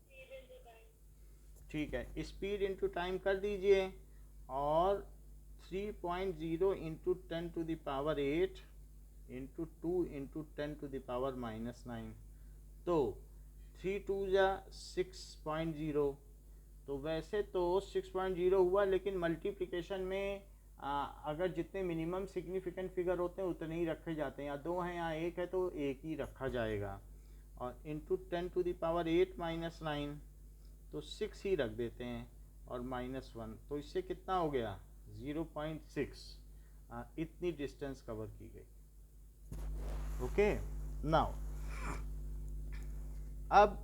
Speed into time. ठीक है, स्पीड इंटू टाइम कर दीजिए, और 3.0 into 10 to the power 8 into 2 into 10 to the power -9, तो 3 2 जा 6.0। तो वैसे तो 6.0 हुआ, लेकिन मल्टीप्लिकेशन में अगर जितने मिनिमम सिग्निफिकेंट फिगर होते हैं उतने ही रखे जाते हैं। या 2 हैं या 1 है तो 1 ही रखा जाएगा। और इंटू 10 टू द पावर 8 -9, तो 6 ही रख देते हैं, और -1, तो इससे कितना हो गया? 0.6। इतनी डिस्टेंस कवर की गई। ओके, नाउ अब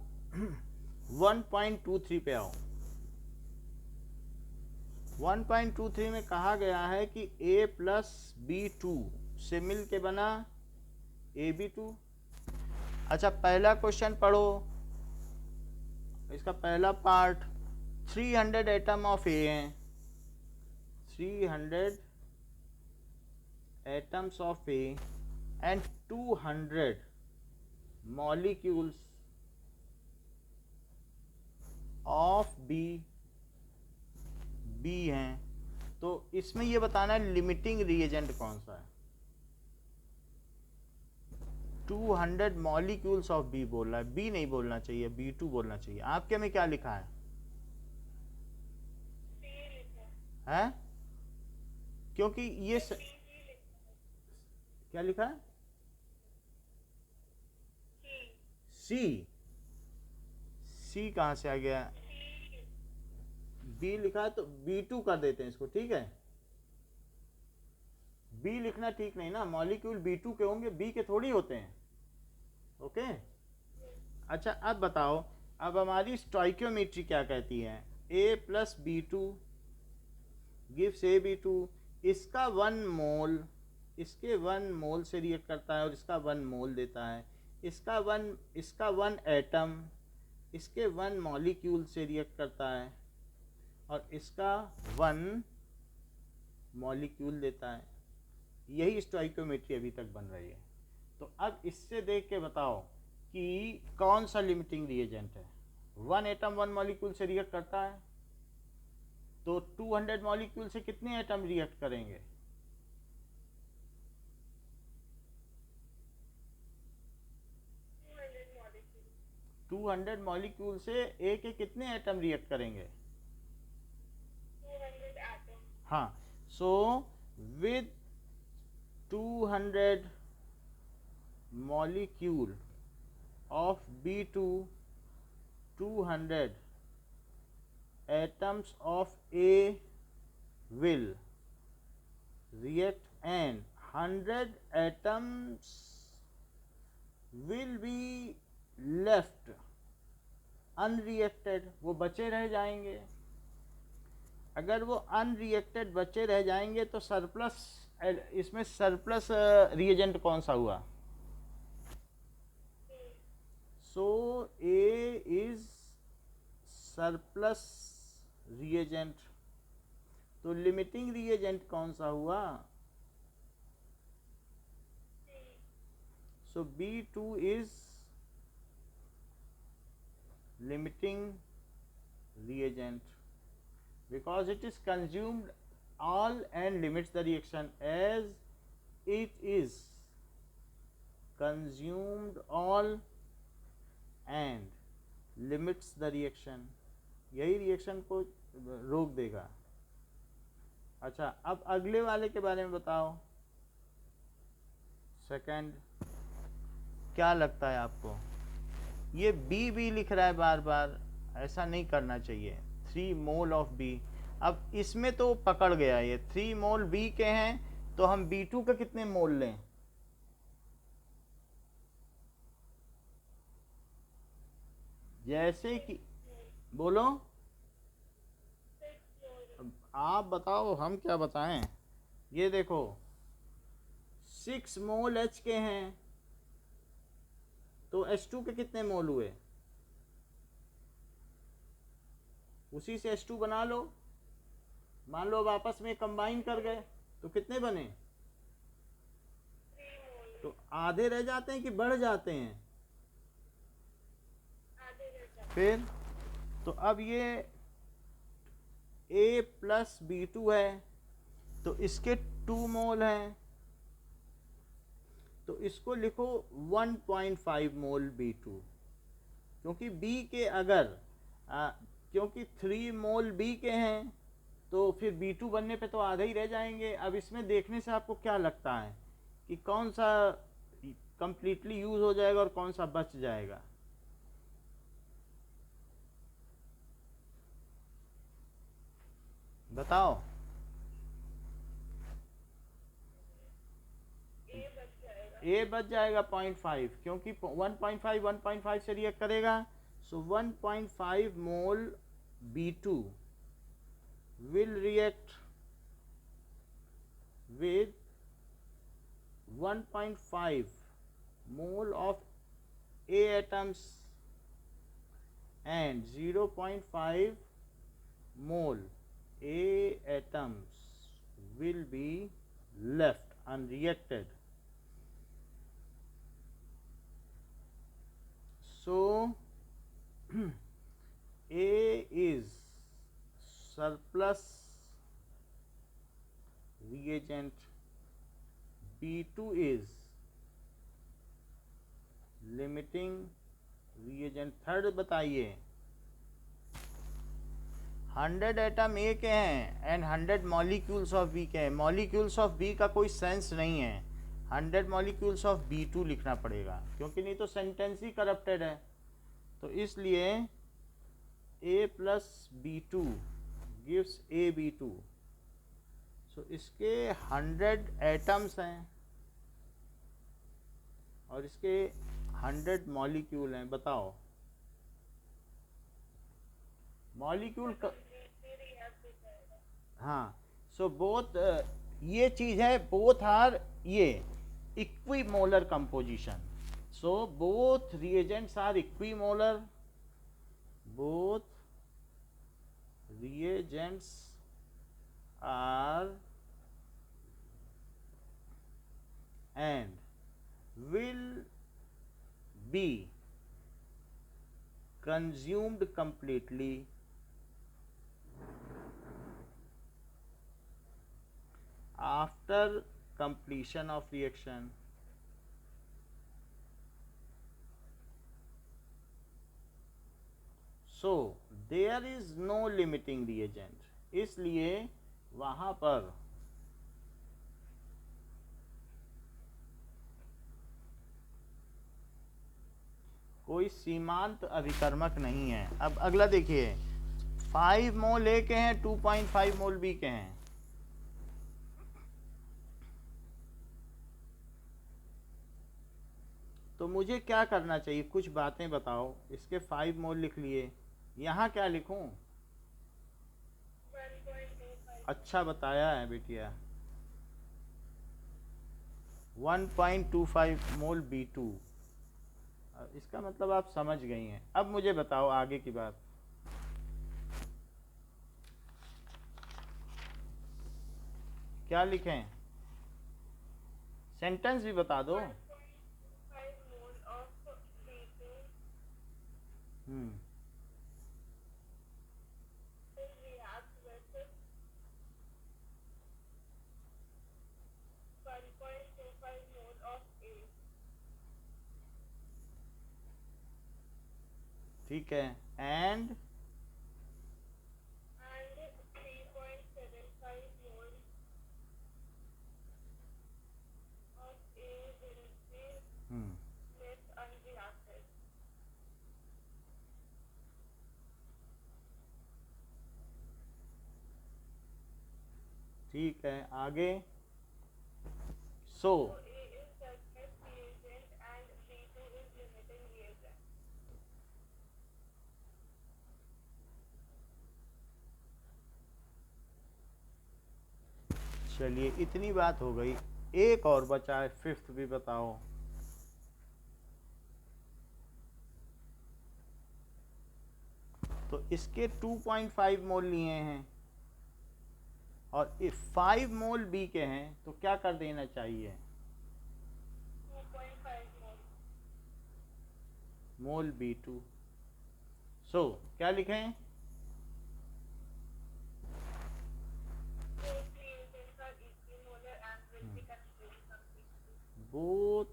1.23 पे आओ। 1.23 में कहा गया है कि a प्लस b2 से मिल के बना ab2। अच्छा, पहला क्वेश्चन पढ़ो, इसका पहला पार्ट। 300 एटम ऑफ ए हैं, 300 atoms of A and 200 molecules of B हैं। तो इसमें ये बताना है लिमिटिंग रिएजेंट कौन सा है। 200 मॉलिक्यूल्स ऑफ बी बोल रहा है, बी नहीं बोलना चाहिए, B2 बोलना चाहिए। आपके में क्या लिखा है? C लिखा है? क्योंकि ये है। C लिखा है. क्या लिखा है? C. सी कहाँ से आ गया? C. बी लिखा है तो B2 कर देते हैं इसको, ठीक है। बी लिखना ठीक नहीं ना, मॉलिक्यूल B2 के होंगे, बी के थोड़ी होते हैं। ओके, अच्छा अब बताओ, अब हमारी स्टोइकियोमेट्री क्या कहती है? a plus B2 gives AB2। इसका 1 मोल इसके 1 मोल से रिएक्ट करता है, और इसका 1 मोल देता है। इसका 1 एटम इसके 1 मॉलिक्यूल से रिएक्ट करता है, और इसका 1 मॉलिक्यूल देता है। यही स्टोइकियोमेट्री अभी तक बन रही है। तो अब इससे देख के बताओ कि कौन सा लिमिटिंग रिएजेंट है। 1 एटम 1 मॉलिक्यूल से रिएक्ट करता है, तो 200 मॉलिक्यूल से कितने एटम रिएक्ट करेंगे? 200 molecule. 200 मॉलिक्यूल से ए के कितने एटम रिएक्ट करेंगे? 200 atom. हाँ, so with 200 molecule of B2, 200 atoms of A will react and 100 atoms will be left unreacted, वो बचे रह जाएंगे। अगर वो अनरिएक्टेड बचे रह जाएंगे तो सरप्लस, इसमें सरप्लस रिएजेंट कौन सा हुआ? सो ए इज सरप्लस रिएजेंट। तो लिमिटिंग रिएजेंट कौन सा हुआ? सो B2 is limiting reagent because it is consumed all and limits the reaction, as it is consumed all and limits the reaction, यही रिएक्शन को रोक देगा। अच्छा, अब अगले वाले के बारे में बताओ। सेकंड, क्या लगता है आपको? ये बी लिख रहा है बार बार, ऐसा नहीं करना चाहिए। 3 मोल ऑफ बी। अब इसमें तो पकड़ गया, ये 3 मोल बी के हैं, तो हम B2 का कितने मोल लें? जैसे कि बोलो, अब आप बताओ, हम क्या बताएं। ये देखो 6 मोल H के हैं, तो H2 के कितने मोल हुए? उसी से H2 बना लो। मान लो अब आपस में कंबाइन कर गए तो कितने बने? 3 मोल तो आधे रह जाते हैं कि बढ़ जाते हैं? आधे रह जाते फिर तो अब ये A प्लस B2 है तो इसके 2 मोल हैं, तो इसको लिखो 1.5 मोल B2, क्योंकि B के अगर क्योंकि 3 मोल B के हैं तो फिर B2 बनने पे तो आधे ही रह जाएंगे। अब इसमें देखने से आपको क्या लगता है कि कौन सा कंप्लीटली यूज हो जाएगा और कौन सा बच जाएगा? बताओ। A बच जाएगा। ए बच जाएगा 0.5, क्योंकि 1.5 से रिएक्ट करेगा। सो 1.5 मोल B2 will react with 1.5 mole of A atoms and 0.5 mole A atoms will be left unreacted. So A is surplus reagent, B2 is limiting reagent। Third बताइए। 100 एटम ए के हैं एंड 100 मॉलिक्यूल्स ऑफ बी के हैं। Molecules of B का कोई sense नहीं है, 100 molecules of B2 लिखना पड़ेगा, क्योंकि नहीं तो सेंटेंस ही करप्टेड है। तो इसलिए A plus B2 gives AB2। सो इसके 100 एटम्स हैं और इसके 100 मॉलिक्यूल हैं। बताओ मॉलिक्यूल रिएक्ट हो जाएगा। हाँ। सो बोथ ये चीज है, बोथ आर ये equimolar composition. So both reagents are equimolar, both reagents are and will be consumed completely after completion of reaction. So there is no limiting reagent, इसलिए वहां पर कोई सीमांत अभिकर्मक नहीं है। अब अगला देखिए, 5 मोल ए के हैं, 2.5 मोल बी के हैं। तो मुझे क्या करना चाहिए, कुछ बातें बताओ। इसके 5 मोल लिख लिए, यहाँ क्या लिखूं? 1.25 अच्छा बताया है बेटिया, 1.25 मोल B2। इसका मतलब आप समझ गई हैं। अब मुझे बताओ आगे की बात। क्या लिखें? सेंटेंस भी बता दो। 1.25 mole of B2 will react with 1.25 mole of A ठीक है, and and 3.75 mole of A will be left unreacted. ठीक है आगे। सो So A is surplus reagent and B2 is limiting reagent. चलिए इतनी बात हो गई, एक और बचा है, 5th भी बताओ। तो इसके 2.5 मोल लिए हैं और 5 मोल बी के हैं, तो क्या कर देना चाहिए? 2.5 मोल। मोल B2। सो क्या लिखें? Both reagents are equimolar and will be consumed completely. both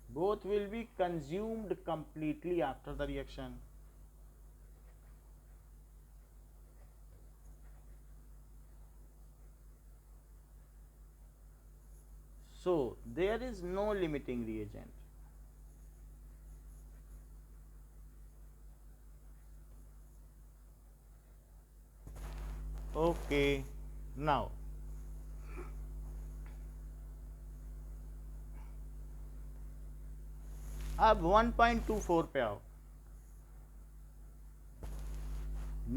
both will be consumed completely after the reaction. So there is no limiting reagent. Okay, now अब 1.24 पे आओ।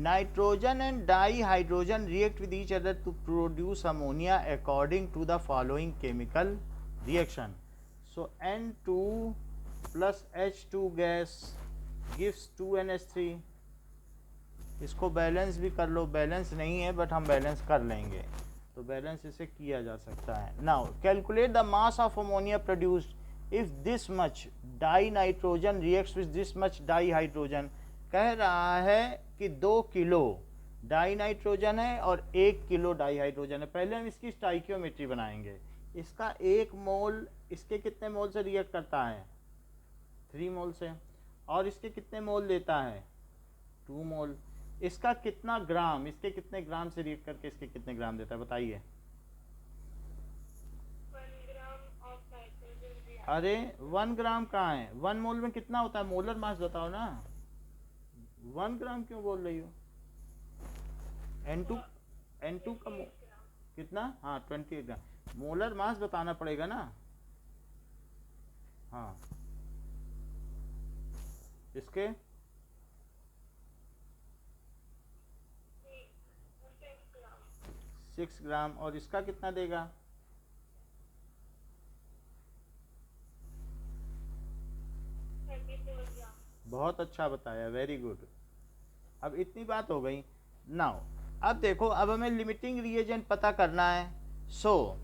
Nitrogen and dihydrogen react with each other to produce ammonia according to the following chemical reaction. So N2 plus H2 gas gives 2NH3। इसको balance भी कर लो, balance नहीं है but हम balance कर लेंगे, तो बैलेंस इसे किया जा सकता है। Now calculate the mass of ammonia produced if this much die nitrogen reacts with this much di hydrogen. कह रहा है कि 2 किलो डाई नाइट्रोजन है और 1 किलो डाई हाइड्रोजन है। पहले हम इसकी स्टाइकियोमेट्री बनाएंगे। इसका 1 मोल इसके कितने मोल से रिएक्ट करता है? 3 मोल से। और इसके कितने मोल देता है? 2 मोल। इसका कितना ग्राम, इसके कितने ग्राम से रिएक्ट करके इसके कितने ग्राम देता है बताइए? 1 gram of nitrogen reacts. अरे 1 ग्राम कहाँ है? 1 मोल में कितना होता है? मोलर मास बताओ ना। 1 ग्राम क्यों बोल रही हो? N2 का 28 gram. कितना? हाँ 28 ग्राम। मोलर मास बताना पड़ेगा ना। हाँ इसके 6 gram. 6 ग्राम। और इसका कितना देगा? 34 gram. बहुत अच्छा बताया, वेरी गुड। अब इतनी बात हो गई। नाउ अब देखो, अब हमें लिमिटिंग रिएजेंट पता करना है। सो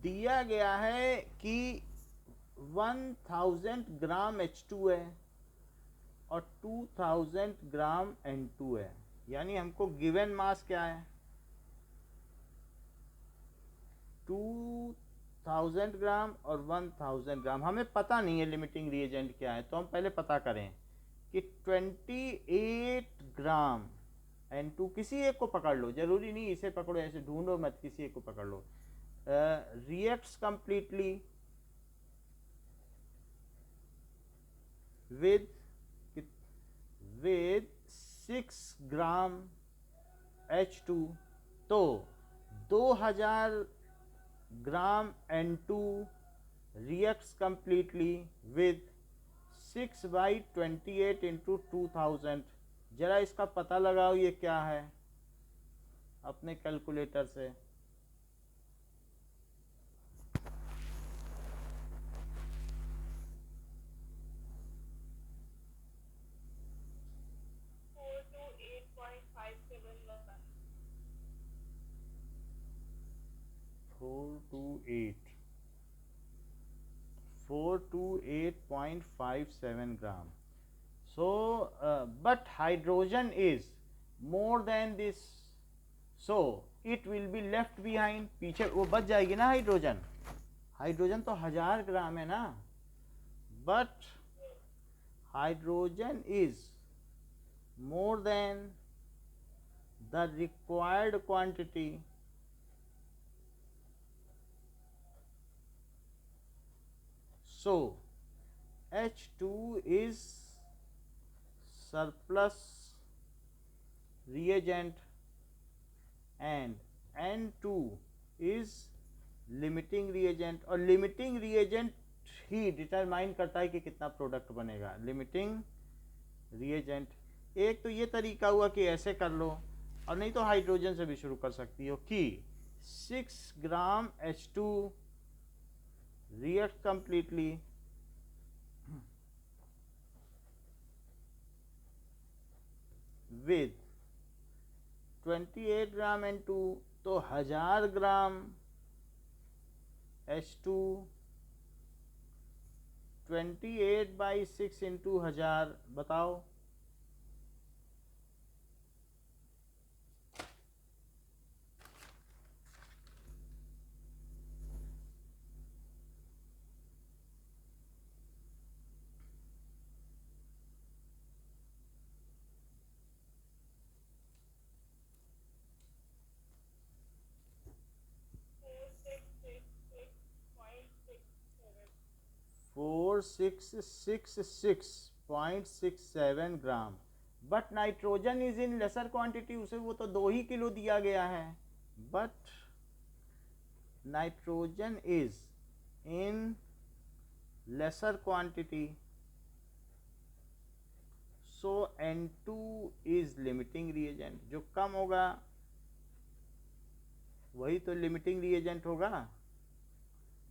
दिया गया है कि 1000 ग्राम H2 है और 2000 ग्राम N2 है, यानी हमको गिवन मास क्या है? 2000 ग्राम और 1000 ग्राम। हमें पता नहीं है लिमिटिंग रिएजेंट क्या है, तो हम पहले पता करें कि 28 ग्राम N2, किसी एक को पकड़ लो, जरूरी नहीं इसे पकड़ो, ऐसे ढूंढो मत, किसी एक को पकड़ लो। Reacts completely with 6 gram H2, तो 2000 ग्राम N2 reacts completely with 6/28 into 2000। जरा इसका पता लगाओ ये क्या है अपने कैलकुलेटर से। 428.57 ग्राम। So but hydrogen is more than this, so it will be left behind। पीछे वो बच जाएगी ना हाइड्रोजन। हाइड्रोजन तो 1000 ग्राम है ना, but hydrogen is more than the required quantity, so H2 is surplus reagent and N2 is limiting reagent। और limiting reagent ही determine करता है कि कितना प्रोडक्ट बनेगा। लिमिटिंग reagent एक तो ये तरीका हुआ कि ऐसे कर लो, और नहीं तो हाइड्रोजन से भी शुरू कर सकती हो कि 6 gram H2 reacts completely with 28 gram N2, तो 1000 ग्राम H2, 28/6 इंटू 1000, बताओ। Four six six six point six 4666.67 seven gram, but nitrogen is in laser quantity, उसे वो तो 2 ही किलो दिया गया है, but nitrogen is in laser quantity, so N2 is limiting reagent. जो कम होगा वही तो लिमिटिंग रिएजेंट होगा।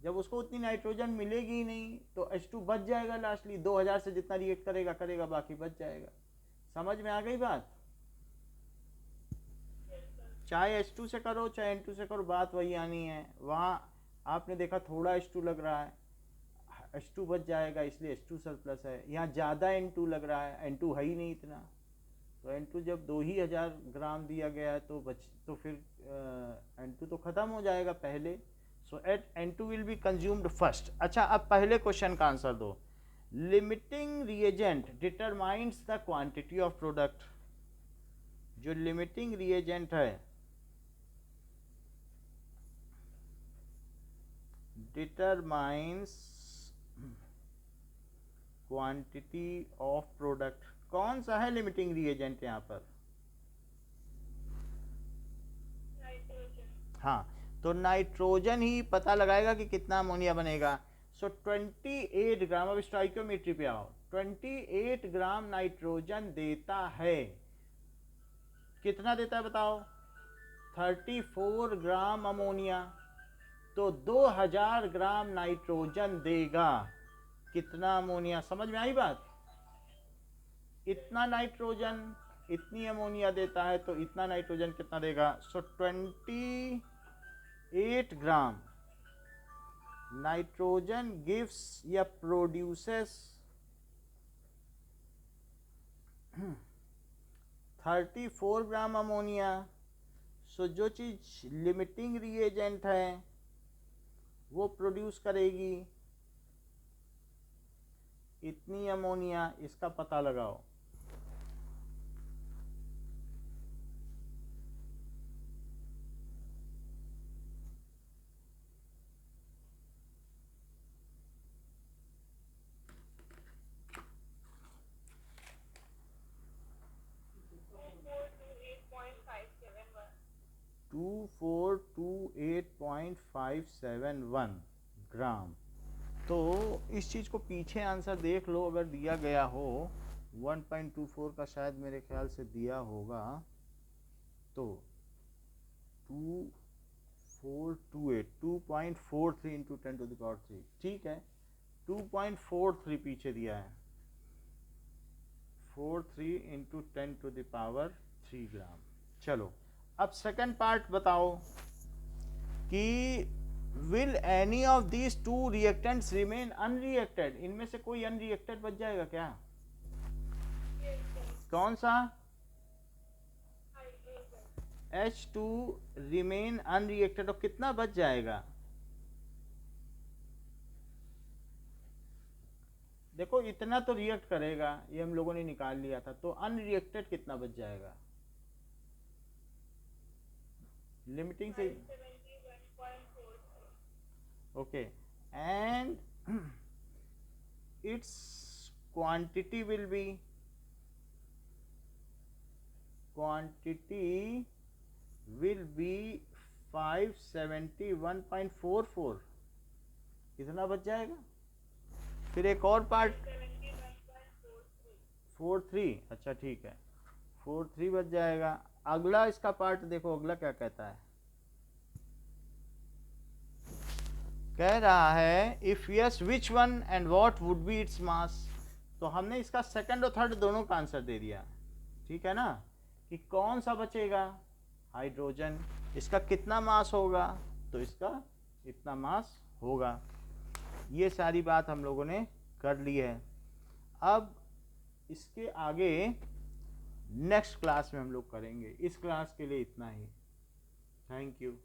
जब उसको उतनी नाइट्रोजन मिलेगी ही नहीं तो H2 बच जाएगा, लास्टली 2000 से जितना रिएक्ट करेगा करेगा, बाकी बच जाएगा। समझ में आ गई बात? चाहे H2 से करो चाहे N2 से करो, बात वही आनी है। वहाँ आपने देखा थोड़ा H2 लग रहा है, H2 बच जाएगा, इसलिए H2 सरप्लस है। यहाँ ज़्यादा N2 लग रहा है, N2 है ही नहीं इतना, तो N2 जब 2000 ग्राम दिया गया है तो फिर N2 तो ख़त्म हो जाएगा पहले। So at N2 will be consumed first. अच्छा, अब पहले क्वेश्चन का आंसर दो। Limiting reagent determines the quantity of product. जो लिमिटिंग रिएजेंट है डिटरमाइंस क्वांटिटी ऑफ प्रोडक्ट, कौन सा है लिमिटिंग रिएजेंट यहाँ पर? नाइट्रोजन। हाँ, तो नाइट्रोजन ही पता लगाएगा कि कितना अमोनिया बनेगा। सो 28 ग्राम, अब स्टोइकियोमेट्री पे आओ, 28 ग्राम नाइट्रोजन देता है, कितना देता है बताओ? 34 ग्राम अमोनिया, तो 2000 ग्राम नाइट्रोजन देगा। कितना अमोनिया? समझ में आई बात? इतना नाइट्रोजन इतनी अमोनिया देता है, तो इतना नाइट्रोजन कितना देगा? सो 28 ग्राम नाइट्रोजन गिव्स या प्रोड्यूसेस 34 ग्राम अमोनिया। सो जो चीज लिमिटिंग रिएजेंट है वो प्रोड्यूस करेगी इतनी अमोनिया, इसका पता लगाओ। टू फोर टू एट 2428.571 ग्राम। तो इस चीज़ को पीछे आंसर देख लो, अगर दिया गया हो 1.24 का शायद मेरे ख्याल से दिया होगा, तो 2428 2.43 इंटू 10⁻³ ठीक है, 2.43 पीछे दिया है, 43 इंटू 10⁻³ ग्राम। चलो अब सेकंड पार्ट बताओ कि will any of these two reactants remain unreacted. इनमें से कोई अनरिएक्टेड बच जाएगा क्या? कौन सा? H2 रिमेन अनरिएक्टेड, और कितना बच जाएगा? देखो इतना तो रिएक्ट करेगा, ये हम लोगों ने निकाल लिया था, तो अनरिएक्टेड कितना बच जाएगा? लिमिटिंग से okay, and it's quantity will be 571.44, कितना बच जाएगा? फिर एक और पार्ट 43, अच्छा ठीक है, 4 3 बच जाएगा। अगला इसका पार्ट देखो, अगला क्या कहता है, कह रहा है if yes which one and what would be its mass. तो हमने इसका सेकंड और थर्ड दोनों का आंसर दे दिया, ठीक है ना, कि कौन सा बचेगा, हाइड्रोजन। इसका कितना मास होगा, तो इसका इतना मास होगा। ये सारी बात हम लोगों ने कर ली है। अब इसके आगे नेक्स्ट क्लास में हम लोग करेंगे। इस क्लास के लिए इतना ही। Thank you.